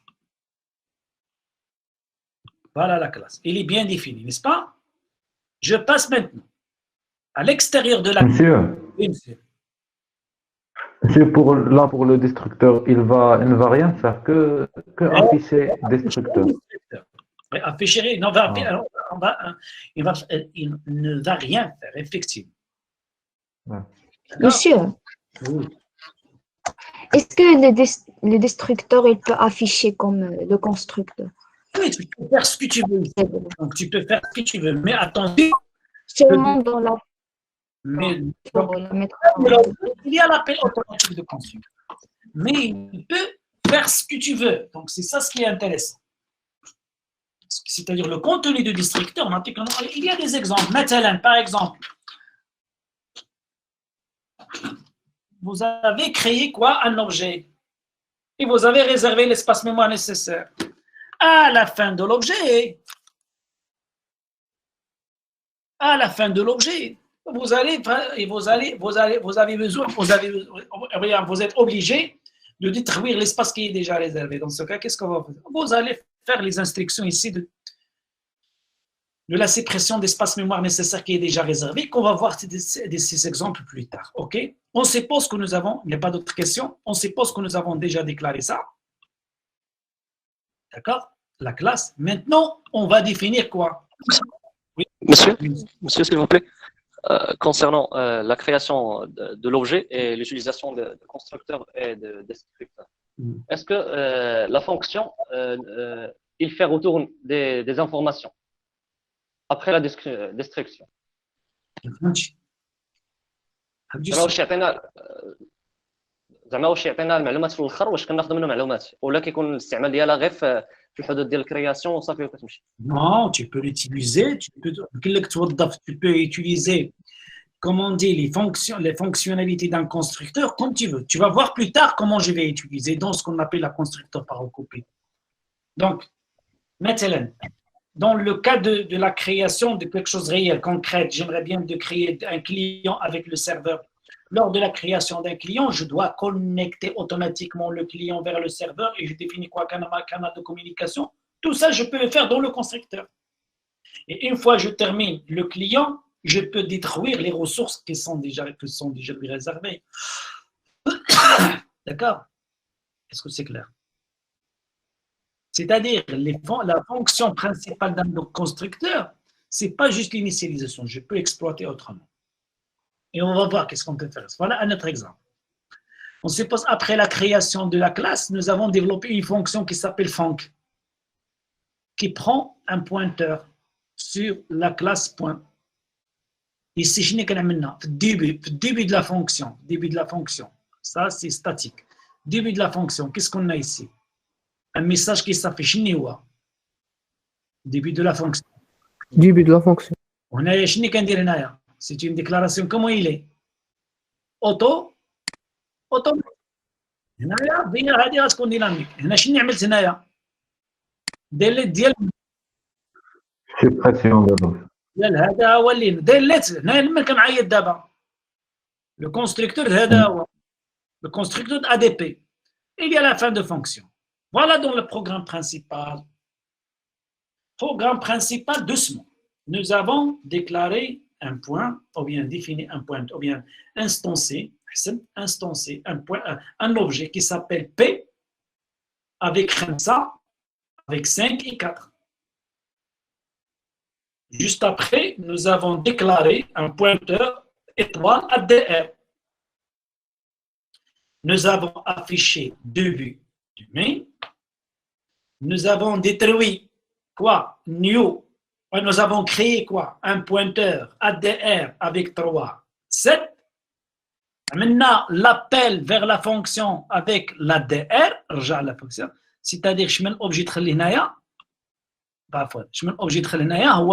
Voilà la classe. Il est bien défini, n'est-ce pas? Je passe maintenant à l'extérieur de la classe. Oui, monsieur. Pour le destructeur, il ne va rien faire que afficher destructeur. Afficher, il ne va rien faire, effectivement. Monsieur, oui. Est-ce que le destructeur il peut afficher comme le constructeur? Oui, tu peux faire ce que tu veux. Donc, tu peux faire ce que tu veux, mais attention. Seulement dans la. Mais il y a l'appel automatique de constructeur. Mais il peut faire ce que tu veux. Donc, c'est ça ce qui est intéressant. C'est-à-dire le contenu du destructeur, il y a des exemples. Maintenant, par exemple, vous avez créé quoi? Un objet. Et vous avez réservé l'espace mémoire nécessaire. À la fin de l'objet, vous êtes obligé de détruire l'espace qui est déjà réservé. Dans ce cas, qu'est-ce qu'on va faire? Vous allez faire les instructions ici de la suppression d'espace mémoire nécessaire qui est déjà réservé, qu'on va voir ces exemples plus tard. Ok? On suppose que nous avons, il n'y a pas d'autres questions, on suppose que nous avons déjà déclaré ça. D'accord? La classe. Maintenant, on va définir quoi? Oui. Monsieur, s'il vous plaît, concernant la création de l'objet et l'utilisation de constructeurs et de destructeurs, est-ce que la fonction, il fait retour des informations après la destruction? زعما واش يعطينا المعلومات في الاخر واش كناخذ منه معلومات ولا كيكون الاستعمال ديالها غير في الحدود ديال الكرياسيون وصافي وكتمشي. Non, tu peux l'utiliser, tu peux utiliser, comment on dit, les fonctionnalités d'un constructeur comme tu veux. Tu vas voir plus tard comment je vais utiliser dans ce qu'on appelle la constructeur par recoupé. Donc, maintenant, dans le cas de la création de quelque chose de réel, concret, j'aimerais bien de créer un client avec le serveur. Lors de la création d'un client, je dois connecter automatiquement le client vers le serveur et je définis quoi canal de communication. Tout ça, je peux le faire dans le constructeur. Et une fois que je termine le client, je peux détruire les ressources qui sont déjà lui réservées. D'accord? Est-ce que c'est clair? C'est-à-dire, la fonction principale d'un constructeur, ce n'est pas juste l'initialisation, je peux exploiter autrement. Et on va voir qu'est-ce qu'on peut faire. Voilà un autre exemple. On suppose après la création de la classe, nous avons développé une fonction qui s'appelle func, qui prend un pointeur sur la classe point. Ici, je n'ai qu'un maintenant. Début de la fonction. Ça, c'est statique. Début de la fonction. Qu'est-ce qu'on a ici? Un message qui s'affiche. Début de la fonction. On a c'est une déclaration. Comment il est? Auto. هنايا هذه غتكون ديناميك. هنا شنو عملت هنايا؟ ديال suppression de هذا هو اللي دلت هنا لما كنعيط دابا. Le constructeur هذا هو. Le constructeur ADP. Il y a la fin de fonction. Voilà dans le programme principal. Programme principal, doucement. Nous avons déclaré un point, ou bien défini un point, ou bien instancé un objet qui s'appelle P avec 5 et 4. Juste après, nous avons déclaré un pointeur étoile ADR. Nous avons affiché début du main. Nous avons détruit quoi? New. Nous avons créé quoi? Un pointeur ADR avec 3, 7. Maintenant, l'appel vers la fonction avec l'ADR, c'est-à-dire je mets l'objet de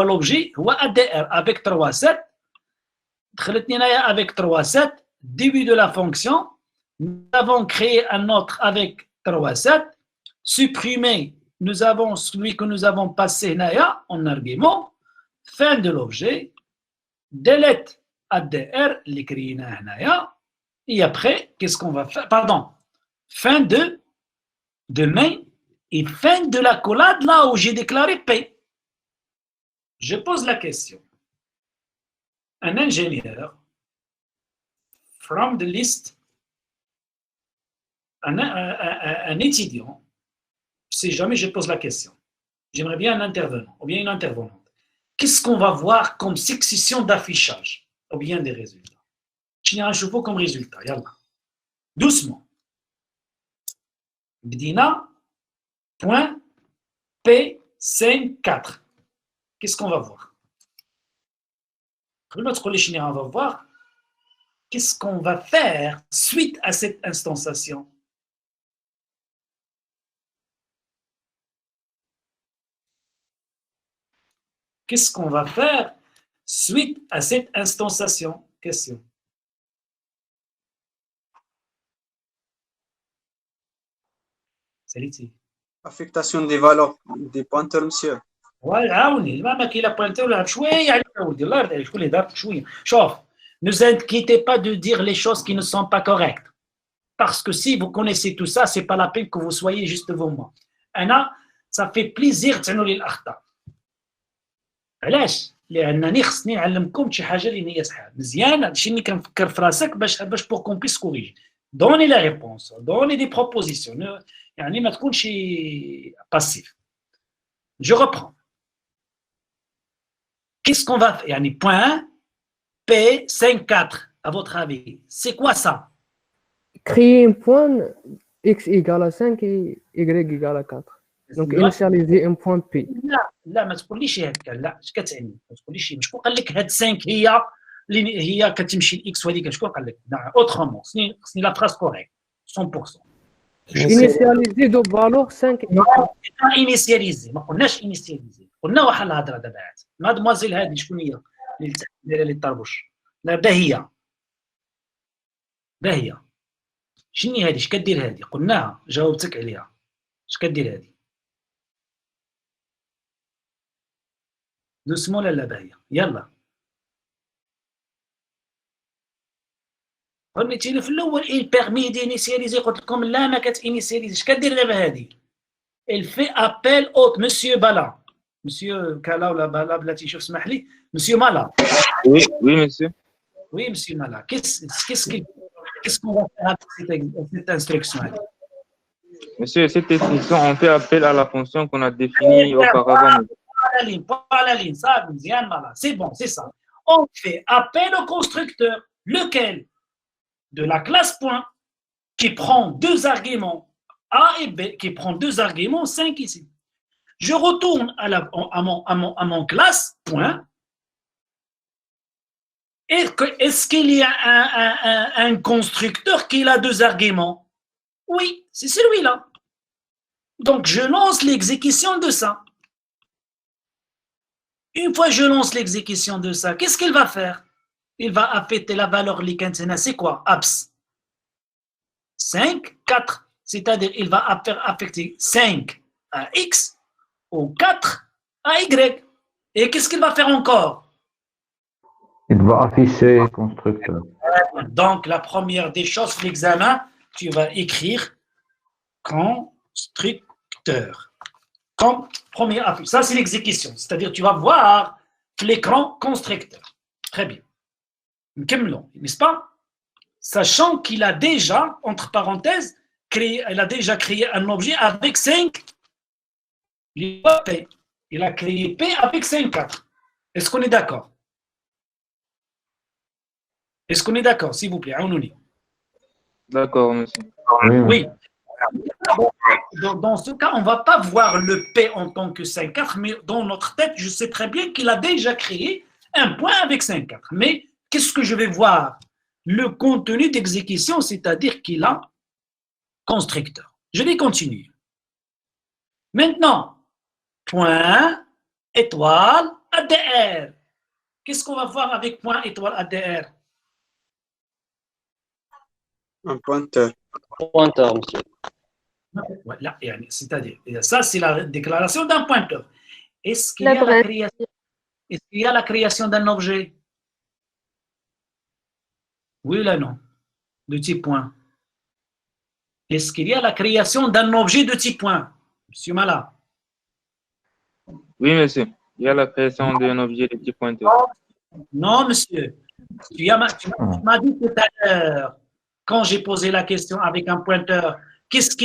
l'objet ADR avec 3, 7. Avec 3, 7. Début de la fonction. Nous avons créé un autre avec 3, 7. Supprimer. Nous avons celui que nous avons passé en argument, fin de l'objet, delete ADR, l'écrit et après, qu'est-ce qu'on va faire? Pardon, fin de main et fin de l'accolade là où j'ai déclaré P. Je pose la question. Un ingénieur, from the list, un étudiant, si jamais je pose la question, j'aimerais bien un intervenant ou bien une intervenante. Qu'est-ce qu'on va voir comme succession d'affichage ou bien des résultats? Je n'ai un chevaux comme résultat. Yallah. Doucement. Bdina, point, P54. Qu'est-ce qu'on va voir? On va voir qu'est-ce qu'on va faire suite à cette instanciation. Qu'est-ce qu'on va faire suite à cette instanciation? Question. Salut. Affectation des valeurs des pointeurs, monsieur. Ouais, عاوني ما كاين لا بوينتور ولا شويه عليك اودي الله يرضي عليك شكون اللي دار شويه شوف ne inquiétez pas de dire les choses qui ne sont pas correctes parce que si vous connaissez tout ça c'est pas la peine que vous soyez juste devant moi انا ça fait plaisir تعنوا لي الاخطاء علاش لانني خصني نعلمكم شي حاجه اللي هي صحيحه مزيان هادشي اللي كنفكر في راسك باش بور كون بيس كوريجي Donnez la réponse, donnez des propositions. يعني ما تكونش passif. Je reprends. Qu'est-ce qu'on va faire? يعني point P 5,4, à votre avis, c'est quoi ça? Créer un point x égale à 5 et y égale à 4. Donc, initialiser un point P. لا ما تقوليش هكا، لا اش كتعني؟ ما تقوليش شكون قال لك هاد 5 هي اللي هي كتمشي لاكس وهذيك شكون قال لك؟ اوترومون خصني لا فراس كوريكت 100%. Initialiser دو فالور 5 انيسياليزي، ما قلناش انيسياليزي، قلنا واحد الهضره دابا عاد. مادموازيل هذه شكون هي؟ اللي طربوش. لا باهيه باهيه. شنو هذه؟ اش كدير هذه؟ قلناها جاوبتك عليها. اش كدير هذه؟ دوسمون لا باهيه يلا. فهمتيني في الاول il permet d'initialiser قلت لكم لا ما كتانيسياليزيش. كدير دابا هذه il fait appel au monsieur Bala monsieur Kala ولا Bala بلاتي شوف اسمح لي monsieur Mala. Oui, oui, monsieur. Oui, monsieur Mala. Qu'est-ce qu'on va faire avec cette instruction? Monsieur, cette instruction, on fait appel à la fonction qu'on a définie auparavant. Pas la ligne, ça, bien Mala. C'est bon, c'est ça. On fait appel au constructeur, lequel de la classe point qui prend deux arguments A et B, qui prend deux arguments 5 ici. Je retourne à mon classe point. Est-ce qu'il y a un constructeur qui a deux arguments? Oui, c'est celui-là. Donc, je lance l'exécution de ça. Une fois que je lance l'exécution de ça, qu'est-ce qu'il va faire? Il va affecter la valeur likentena. C'est quoi? Abs. 5, 4. C'est-à-dire, il va affecter 5 à X ou 4 à Y. Et qu'est-ce qu'il va faire encore? Il va afficher constructeur. Donc, la première des choses, l'examen, tu vas écrire constructeur. Comme première affiche. Ça, c'est l'exécution. C'est-à-dire, tu vas voir l'écran constructeur. Très bien. N'est-ce pas? Sachant qu'il a déjà, entre parenthèses, il a déjà créé un objet avec 5. Il a créé P avec 5, 4. Est-ce qu'on est d'accord? Est-ce qu'on est d'accord, s'il vous plaît? D'accord, monsieur. Oui. Dans ce cas, on ne va pas voir le P en tant que 5, 4, mais dans notre tête, je sais très bien qu'il a déjà créé un point avec 5, 4. Mais qu'est-ce que je vais voir? Le contenu d'exécution, c'est-à-dire qu'il a constructeur. Je vais continuer. Maintenant, point, étoile, ADR. Qu'est-ce qu'on va voir avec point, étoile, ADR? Un pointeur. Pointeur, monsieur. Voilà, c'est-à-dire, ça c'est la déclaration d'un pointeur. Est-ce qu'il y a la création d'un objet? Oui ou non? De type point. Est-ce qu'il y a la création d'un objet de type point? Monsieur Mala. Oui, monsieur. Il y a la création d'un objet de type pointeur. Non, monsieur. Tu m'as dit tout à l'heure, quand j'ai posé la question avec un pointeur, qu'est-ce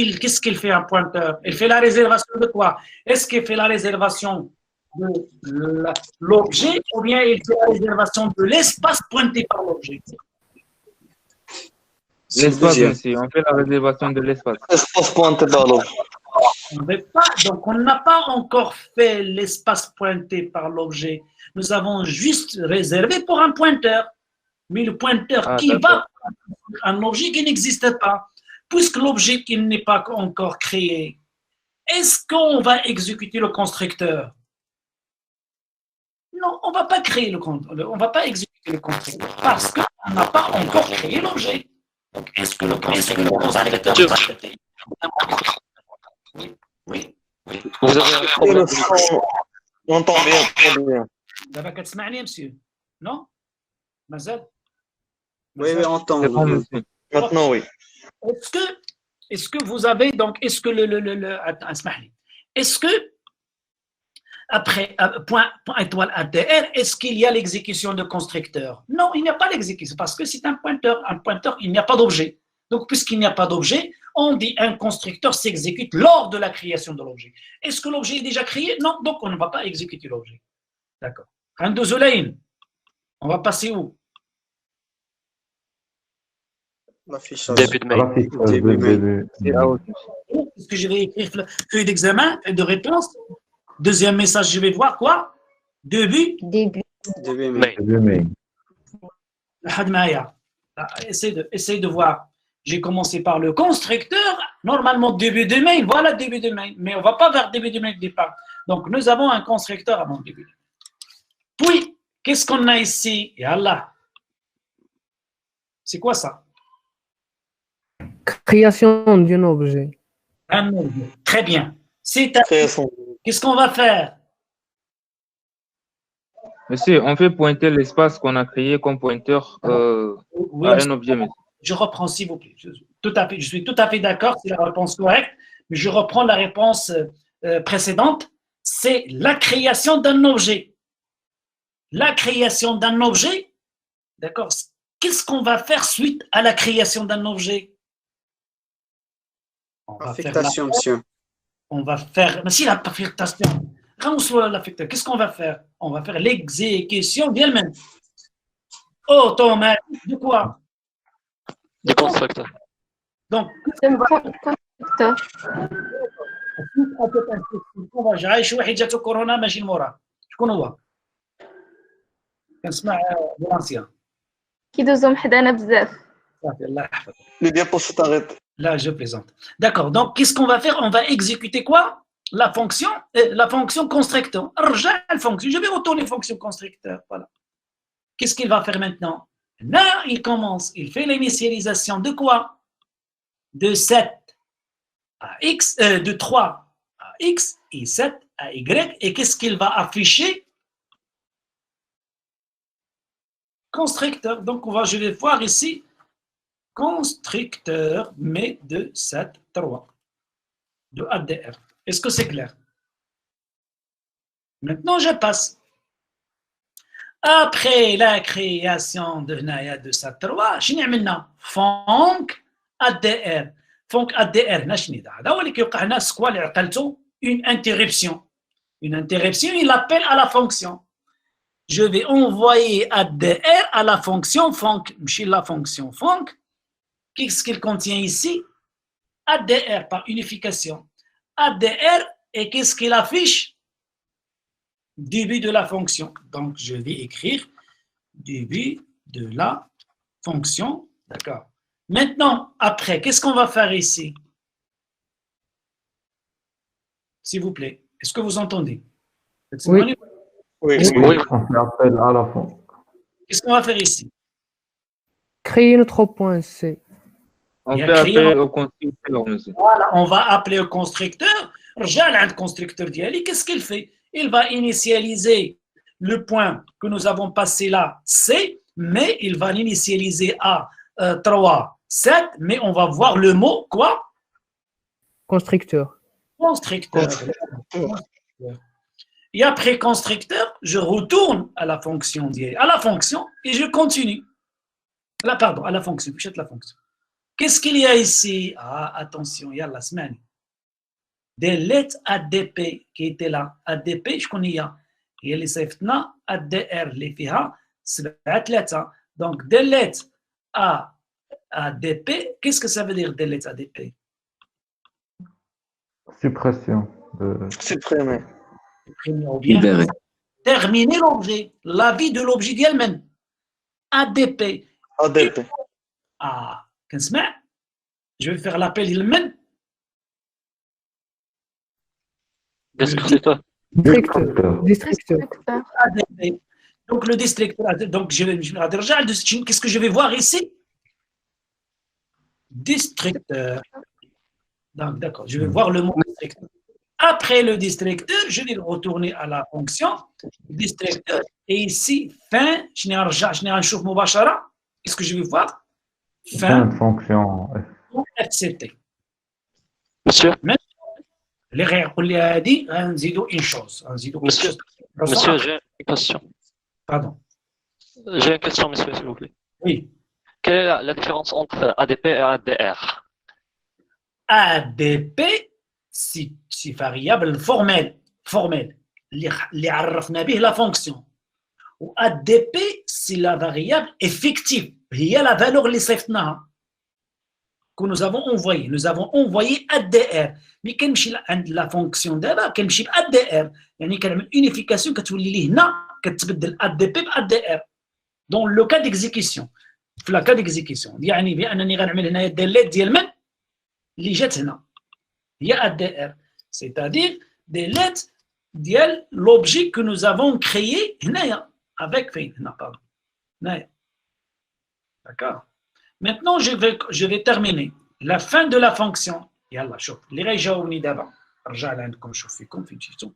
qu'il fait un pointeur? Il fait la réservation de quoi? Est-ce qu'il fait la réservation de l'objet ou bien il fait la réservation de l'espace pointé par l'objet? L'espace, monsieur. On fait la réservation de l'espace. L'espace pointé par l'objet. Donc, on n'a pas encore fait l'espace pointé par l'objet. Nous avons juste réservé pour un pointeur. Mais le pointeur qui va un objet qui n'existe pas, puisque l'objet qui n'est pas encore créé, est-ce qu'on va exécuter le constructeur? Non, on ne va pas créer on va pas exécuter le constructeur parce qu'on n'a pas encore créé l'objet. Donc, est-ce que le constructeur va acheter? Oui. Vous avez un problème. On entend bien, très bien. D'abord, كتسمعني, monsieur? Non? Mazal? Oui, on entend. Maintenant, oui. Est-ce que vous avez donc, est-ce que est-ce que après point étoile ADR, est-ce qu'il y a l'exécution de constructeur? Non, il n'y a pas l'exécution parce que c'est un pointeur. Un pointeur, il n'y a pas d'objet. Donc, puisqu'il n'y a pas d'objet, on dit un constructeur s'exécute lors de la création de l'objet. Est-ce que l'objet est déjà créé? Non, donc on ne va pas exécuter l'objet. D'accord. On va passer où? L'affichage. Début de mail. Est-ce que je vais écrire feuille d'examen et de réponse? Deuxième message, je vais voir quoi? Début mail. Essaye de voir. J'ai commencé par le constructeur. Normalement, début de mail. Voilà début de mail. Mais on ne va pas vers début de mail départ. Donc, nous avons un constructeur avant début de mail. Puis, qu'est-ce qu'on a ici? Et Allah. C'est quoi ça? Création d'un objet. Un objet. Très bien. Qu'est-ce qu'on va faire? Monsieur, on fait pointer l'espace qu'on a créé comme pointeur à un objet. Monsieur. Je reprends, s'il vous plaît. Je suis tout à fait d'accord, c'est la réponse correcte, mais je reprends la réponse précédente. C'est la création d'un objet. La création d'un objet, d'accord? Qu'est-ce qu'on va faire suite à la création d'un objet? Affectation, monsieur. On va faire. Mais si l'affectation, qu'est-ce qu'on va faire? On va faire l'exécution d'elle-même. Automatique de quoi? Du constructeur. Donc, constructeur. عايش واحد جاته كورونا ماشي المورا شكون هو؟ كنسمع بولانسيا كيدوزهم حدانا بزاف. صافي الله يحفظك. Les diapositives arrêtent. Là, je plaisante. D'accord. Donc, qu'est-ce qu'on va faire? On va exécuter quoi? La fonction constructeur. Je vais retourner fonction constructeur. Voilà. Qu'est-ce qu'il va faire maintenant? Là, il commence. Il fait l'initialisation de quoi? De 7 à x, de 3 à x et 7 à y. Et qu'est-ce qu'il va afficher? Constructeur. Donc, je vais voir ici. Constructeur, mais de 7, 3, de ADR. Est-ce que c'est clair? Maintenant, je passe. Après la création de Naya de 7, 3, je n'ai maintenant Fonc ADR. Fonc ADR, une interruption. Une interruption, il appelle à la fonction. Je vais envoyer ADR à la fonction Fonc. La fonction Fonc. Qu'est-ce qu'il contient ici? ADR par unification. ADR, et qu'est-ce qu'il affiche? Début de la fonction. Donc, je vais écrire début de la fonction. D'accord. Maintenant, après, qu'est-ce qu'on va faire ici? S'il vous plaît. Est-ce que vous entendez? Oui. On fait appel à la fonction. Qu'est-ce qu'on va faire ici? Créer notre point C. On fait appel au constructeur, monsieur. Voilà, on va appeler au constructeur. Le constructeur d'Yali, qu'est-ce qu'il fait? Il va initialiser le point que nous avons passé là, C, mais il va l'initialiser à 3, 7, mais on va voir le mot quoi? Constructeur. Constructeur. Et après constructeur, je retourne à la fonction d'Yali, à la fonction, et je continue. Là, pardon, à la fonction, jette la fonction. Qu'est-ce qu'il y a ici? Ah, attention, il y a la semaine. Des lettres ADP qui étaient là. ADP, je connais. Il y a les SFTNA, ADR, les FIHA, c'est 7 lettres. Donc, des lettres ADP, qu'est-ce que ça veut dire des lettres ADP? Suppression. Supprimer. Ou bien terminer l'objet, la vie de l'objet d'elle-même. ADP. ADP. Ah. Je vais faire l'appel il-même. Districteur. Donc le districteur. Donc je vais qu'est-ce que je vais voir ici? Districteur. Donc d'accord, je vais voir le mot districteur. Après le districteur, je vais retourner à la fonction districteur. Et ici, fin, je n'ai un chouf mubashara. Qu'est-ce que je vais voir? Fin de fonction. FCT. Monsieur. Les règles a dit, une chose. Monsieur, j'ai une question. Pardon. J'ai une question, monsieur, s'il vous plaît. Oui. quelle est la différence entre ADP et ADR? ADP, c'est variable formelle, اللي عرفنا به la fonction. Ou ADP, c'est la variable effective. هي la valeur اللي صيفطناها. Que nous avons envoyé. Nous avons envoyé ADR. Mais كنمشي عند la fonction دابا كنمشي ب ADR. يعني كنعمل unification كتولي لي هنا كتبدل ADP ب ADR. Dans le cas d'exécution. في la cas d'exécution. يعني بأنني غنعمل هنايا delete ديال من اللي جات هنا. هي ADR. C'est-à-dire delete ديال l'objet que nous avons créé هنايا. Avec فين هنا pardon. هنايا. D'accord. Maintenant, je vais terminer. La fin de la fonction. يلا شوف اللي غيجاوبني دابا رجع لعندكم شوف فيكم فين مشيتو.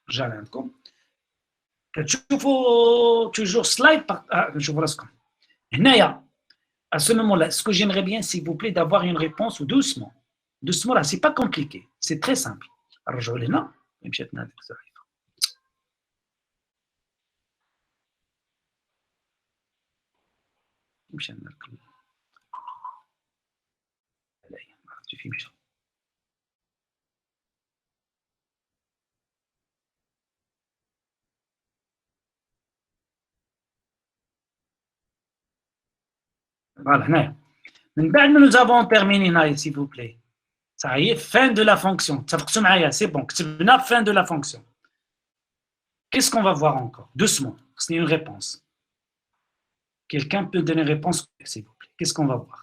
رجع لعندكم. كتشوفوا toujours slide نشوفوا راسكم. هنايا à ce moment-là, ce que j'aimerais bien, s'il vous plaît, d'avoir une réponse doucement. Doucement là, c'est pas compliqué, c'est très simple. رجعوا لهنا مشيت هذيك الصحيفة. مشى لنا الكل. ما عرفتش فين مشى. Voilà, هنايا. من بعد ما nous avons terminé هنايا s'il vous plaît. Ça y est, fin de la fonction. تفقتوا معايا, c'est bon. كتبنا fin de la fonction. Qu'est-ce qu'on va voir encore? Doucement. C'est une réponse. Quelqu'un peut donner une réponse, s'il vous plaît. Qu'est-ce qu'on va voir?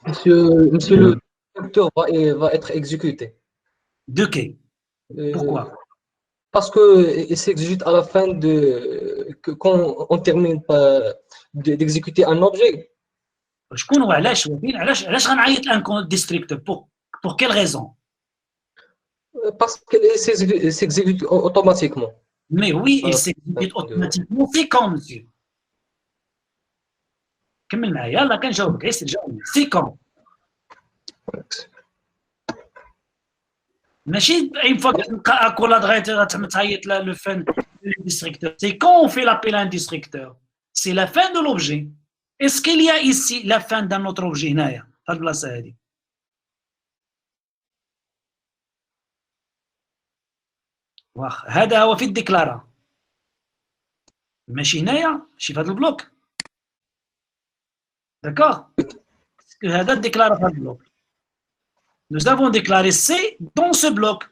Monsieur, le constructeur va être exécuté. De quai? Pourquoi? Parce qu'il s'exécute à la fin quand on termine d'exécuter un objet. شكون وعلاش وفين علاش غنعيط لان ديستريكتور pour quelle raison? Parce qu'il s'exécute automatiquement. Mais oui, il s'exécute automatiquement. C'est quand, monsieur? كمل معايا يلا كنجاوبك عيسى جاوبني. C'est quand? ماشي une fois que اكولاد غتعيط لو فان ديستريكتور. C'est quand on fait l'appel à un destructeur? C'est la fin de l'objet. Est-ce qu'il y a ici la fin d'un autre objet هنايا في هاد البلاصه هادي؟ واخا هذا هو في الديكلارا ماشي هنايا ماشي في هذا البلوك. D'accord? هذا الديكلارا في هذا البلوك. Nous avons déclaré C dans ce bloc.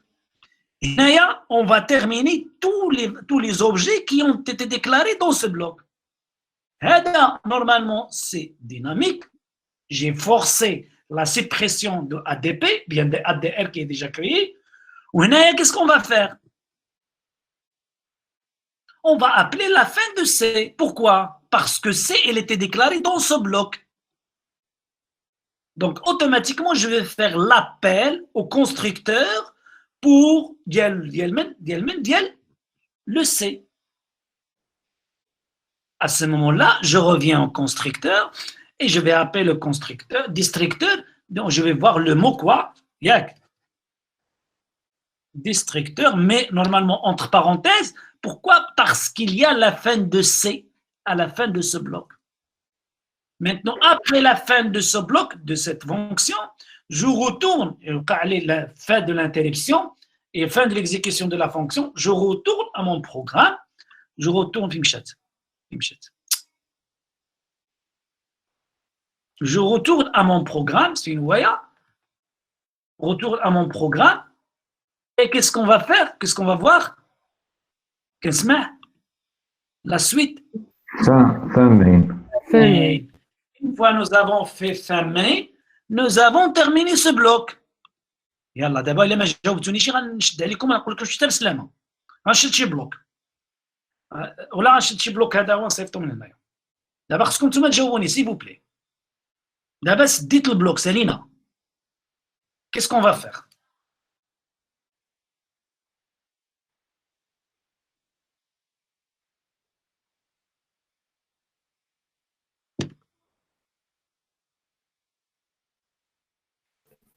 هنايا on va terminer tous les objets qui ont été déclarés dans ce bloc. هذا normalement c'est dynamique. J'ai forcé la suppression de ADP, bien de ADR qui est déjà créé. وهنايا qu'est-ce qu'on va faire? On va appeler la fin de C. Pourquoi? Parce que C, elle était déclarée dans ce bloc. Donc, automatiquement, je vais faire l'appel au constructeur pour le C. À ce moment-là, je reviens au constructeur et je vais appeler le constructeur, destructeur. Donc, je vais voir le mot quoi? Yak. Destructeur, mais normalement entre parenthèses. Pourquoi? Parce qu'il y a la fin de C à la fin de ce bloc. Maintenant, après la fin de ce bloc, de cette fonction, je retourne, la fin de l'interruption et fin de l'exécution de la fonction, je retourne à mon programme, je retourne je retourne à mon programme, c'est une waya, retourne à mon programme, et qu'est-ce qu'on va faire? Qu'est-ce qu'on va voir? La suite. Fin main. Une fois nous avons fait fin main, nous avons terminé ce bloc. يلا دابا الا ما جاوبتونيش غنشد عليكم ونقول لكم حتى بسلامه. غنشد شي بلوك. ولا غنشد شي بلوك هذا هو نصيفطو من هنايا. دابا خصكم نتوما تجاوبوني سي بو بلي. دابا سديت البلوك سالينا. Qu'est-ce qu'on va faire?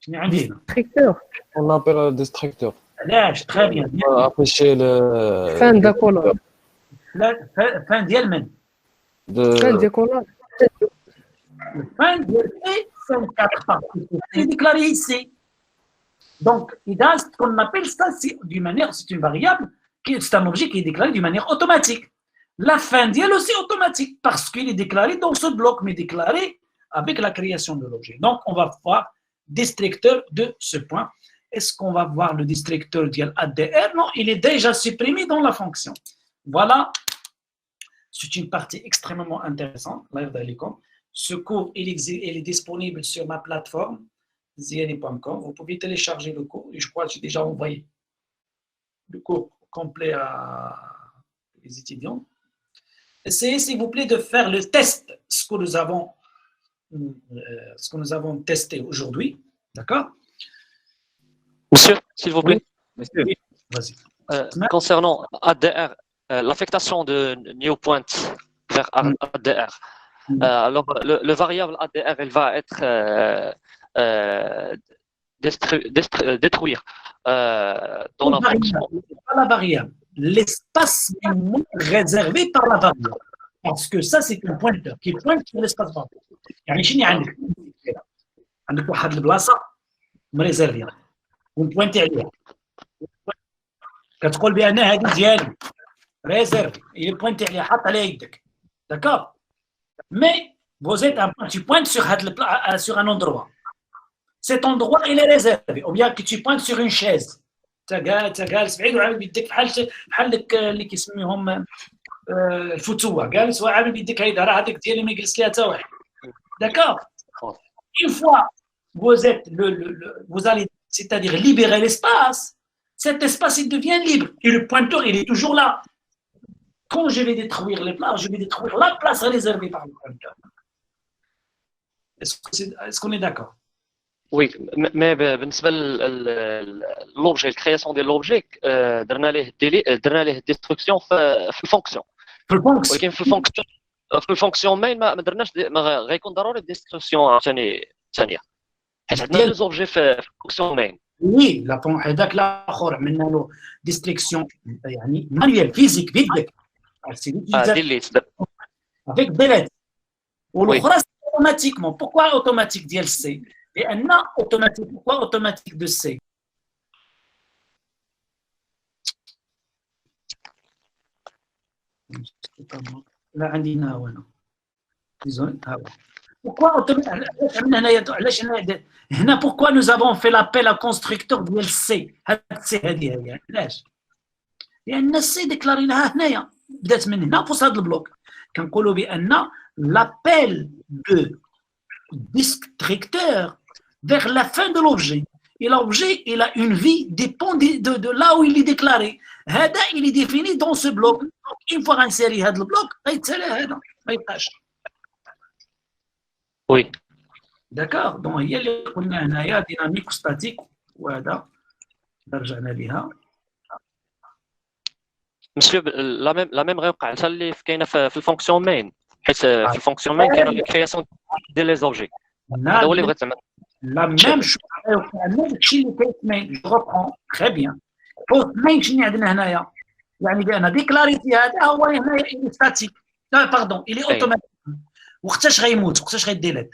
Destructeur. On appelle un destructeur. علاش très bien afficher le Fin d'accolade. لا fin ديال من Fin d'accolade. fin ديال اي 54 c'est déclaré ici. Donc, ce qu'on appelle ça, c'est une variable, c'est un objet qui est déclaré d'une manière automatique. La fin d'elle aussi automatique, parce qu'il est déclaré dans ce bloc, mais déclaré avec la création de l'objet. Donc, on va voir destructeur de ce point. Est-ce qu'on va voir le destructeur d'ADR? Non, il est déjà supprimé dans la fonction. Voilà, c'est une partie extrêmement intéressante. Ce cours, il est disponible sur ma plateforme. Ziani.com. Vous pouvez télécharger le cours et je crois que j'ai déjà envoyé le cours complet à les étudiants. Essayez s'il vous plaît de faire le test, ce que nous avons testé aujourd'hui. D'accord? Monsieur, s'il vous plaît. Monsieur. Oui, vas-y. Concernant ADR, l'affectation de new point vers ADR. Alors, le variable ADR, il va être détruire dans la fonction. Pas la variable, l'espace réservé par la variable. Parce que ça, c'est un pointeur qui pointe sur l'espace variable. يعني شنو عندك؟ عندك واحد البلاصة مريزيرفيا ونبوينتي عليها. كتقول بأن هذه ديالي ريزيرفي، إلي بوينتي عليها حط عليها يدك. D'accord? Mais vous êtes tu pointes sur un endroit. Cet endroit, il est réservé. Ou bien que tu pointes sur une chaise. جالس بعيد وعامل بيدك بحال اللي كيسميهم الفتوه، جالس وعامل بيدك هيدا راه هذيك ديالي ما يجلس ليها حتى واحد. D'accord? Une fois vous allez, c'est-à-dire libérer l'espace, cet espace il devient libre et le pointeur il est toujours là. Quand je vais détruire les places, je vais détruire la place réservée par le pointeur. Est-ce qu'on est d'accord? Oui, mais بالنسبه للوبجي الكرياسيون ديال لوبجي درنا ليه ديستركسيون في الفونكسيون ولكن في الفونكسيون مين ما درناش غيكون ضروري ديستركسيون ثانيه حيت عندنا دو زوبجي في الفونكسيون مين. وي هذاك الاخر عملنا له ديستركسيون يعني مانيوال فيزيك بيدك ديليت افيك ديليت والاخرى اوتوماتيكمون. بوكوا اوتوماتيك ديال سي؟ لأن automatique, pourquoi automatique de C? لا عندنا هنا. Pourquoi automatique? هنا pourquoi nous avons fait l'appel à constructeur ديال C؟ هاد C هذه هي علاش؟ لأن C ديكلاري لها هنايا، بدات من هنا في هذا البلوك. كنقولوا بأن l'appel de destructeur vers la fin de l'objet. Et l'objet, il a une vie, dépend de là où il est déclaré. هذا il est défini dans ce bloc. Donc, une fois inséré هذا البلوك غيتسالى هذا ما يبقاش. Oui. D'accord. Donc هي اللي قلنا هنايا ديناميك وستاتيك وهذا رجعنا لها. مسيو لا ميم غيوقع حتى اللي كاينه في الفونكسيون مين، حيت في الفونكسيون مين كاينه الكرياسيون ديال لي زوبجي. هذا هو اللي بغيت زعما. La même chose, je reprends très bien. Post main شنو عندنا هنايا؟ يعني بأن ديكلاريتي هذا هو هنايا il est statique. باردون il est automatique. وقتاش غيموت؟ وقتاش غيديلات؟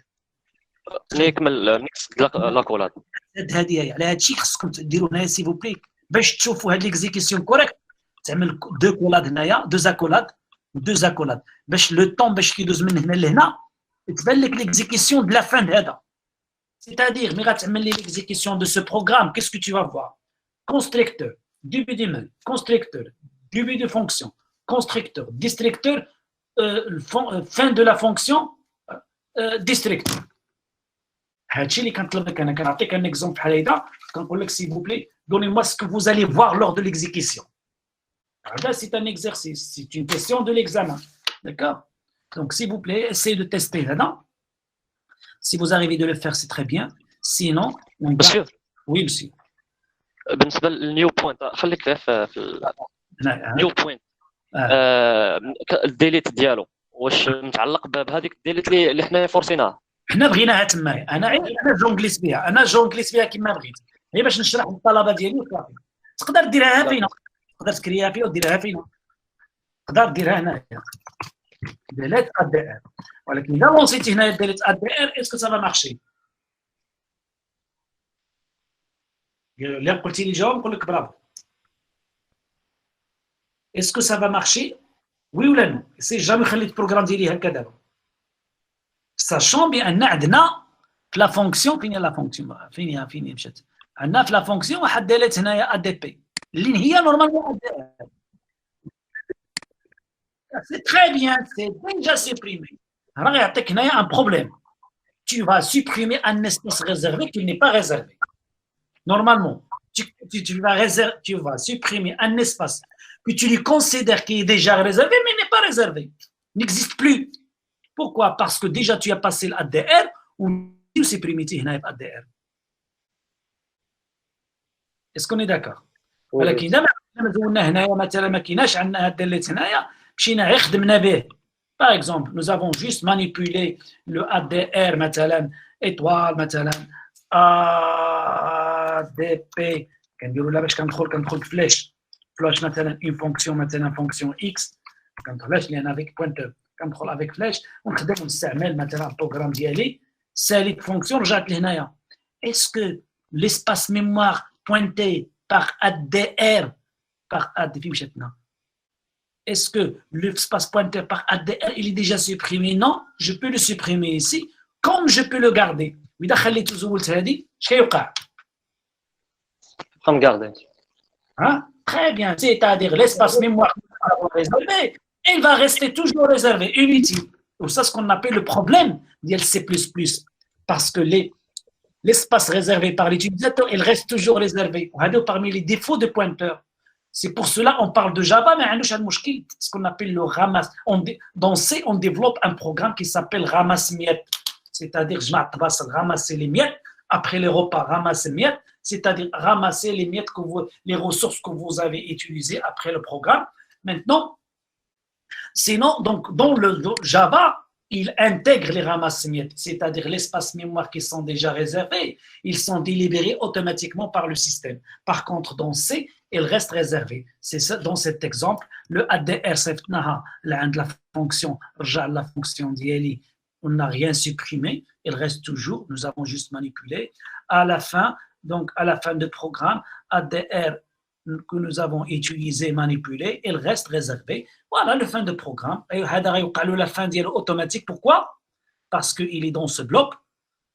نكمل نيكس لاكولاد. هذه هي على هذا الشيء خصكم ديروا هنايا سي فو بلي باش تشوفوا هاد ليكزيكسيون كوريكت. تعمل دو كولاد هنايا دو زاكولاد باش لو طون باش كيدوز من هنا لهنا تبان لك ليكزيكسيون دو لا فان هذا. C'est-à-dire, l'exécution de ce programme, qu'est-ce que tu vas voir? Constructeur, début du mail, constructeur, début de fonction, constructeur, destructeur, fin de la fonction, destructeur. هادشي اللي كنطلب انا كنعطيك un exemple بحال هيدا كنقول لك s'il vous plaît, donnez-moi ce que vous allez voir lors de l'exécution. Là, c'est un exercice, c'est une question de l'examen. D'accord? Donc, s'il vous plaît, essayez de tester là-dedans. Si vous arrivez de le faire, c'est très bien. Sinon, on monsieur. Oui, monsieur. بالنسبه للنيو بوينت خليك في نيو بوينت الديليت ديالو واش متعلق بهذيك الديليت اللي حنا فورسيناها؟ حنا بغيناها تمايا. انا جونغليس بها كما بغيت، هي باش نشرح للطلبه ديالي وصافي. تقدر ديرها فينا، تقدر تكريها فيها وديرها فينا، تقدر ديرها هنايا ديليت ادي ار. ولكن اذا لونسيتي هنايا ديليت ادي ار اسكو سافا مارشي؟ اللي قلتي لي جواب نقول لك برافو. اسكو سافا مارشي وي ولا نو؟ سي جامي خليت البروغرام ديالي هكا دابا، ساشون بان عندنا في لا فونكسيون فين هي لا فونكسيون فين مشات؟ عندنا في لا فونكسيون واحد ديليت هنايا ادي بي اللي هي نورمالمون ادي ار. C'est très bien, c'est déjà supprimé. Alors, il y a un problème. Tu vas supprimer un espace réservé qui n'est pas réservé. Normalement, tu vas supprimer un espace que tu lui considères qui est déjà réservé, mais n'est pas réservé. N'existe plus. Pourquoi? Parce que déjà tu as passé l'ADR ou tu supprimes l'ADR. Est-ce qu'on est d'accord? ولكن إذا زولنا هنايا مثلا ما كايناش عندنا هاد اللي هنايا مشينا غير خدمنا به. Par exemple, nous avons juste manipulé le ADR مثلا étoile مثلا ADP كنديروا لا باش كندخل فلاش مثلا une fonction مثلا fonction x كندخلهاش لان avec pointeur كندخل avec فلاش ونخدم ونستعمل مثلا البروغرام ديالي ساليت فونكسيون رجعت لهنايا. Est-ce que l'espace mémoire pointé par ADR par ADP مشاتنا؟ Est-ce que l'espace pointeur par ADR il est déjà supprimé? Non, je peux le supprimer ici comme je peux le garder. وإذا خليت زولت هذه اش كيوقع؟ Regarder. Hein? Très bien, c'est-à-dire l'espace mémoire réservé, il va rester toujours réservé, inutile. Donc ça, ce qu'on appelle le problème de C++, parce que l'espace réservé par l'utilisateur, il reste toujours réservé. Parmi les défauts de pointeur. C'est pour cela qu'on parle de Java, mais ce qu'on appelle le ramasse. Dans C, on développe un programme qui s'appelle ramasse-miettes. C'est-à-dire, je vais ramasser les miettes, après les repas, ramasser les miettes, c'est-à-dire ramasser les miettes, les ressources que vous avez utilisées après le programme. Maintenant, sinon, donc, dans le Java, il intègre les ramasse-miettes, c'est-à-dire l'espace mémoire qui sont déjà réservés, ils sont délibérés automatiquement par le système. Par contre, dans C, ils restent réservés. C'est ça, dans cet exemple, le ADR, c'est la fonction d'ILI, on n'a rien supprimé, il reste toujours, nous avons juste manipulé. À la fin, donc à la fin du programme, ADR que nous avons utilisé, manipulé, il reste réservé. Voilà le fin de programme. Et la fin automatique. Pourquoi? Parce qu'il est dans ce bloc.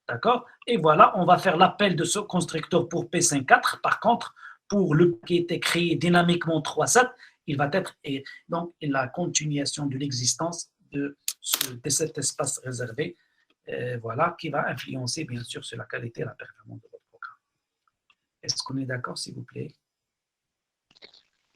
D'accord? Et voilà, on va faire l'appel de ce constructeur pour P54. Par contre, pour le qui était créé dynamiquement 3.7, il va être donc la continuation de l'existence de cet espace réservé. Voilà, qui va influencer bien sûr sur la qualité et la performance de votre programme. Est-ce qu'on est d'accord, s'il vous plaît?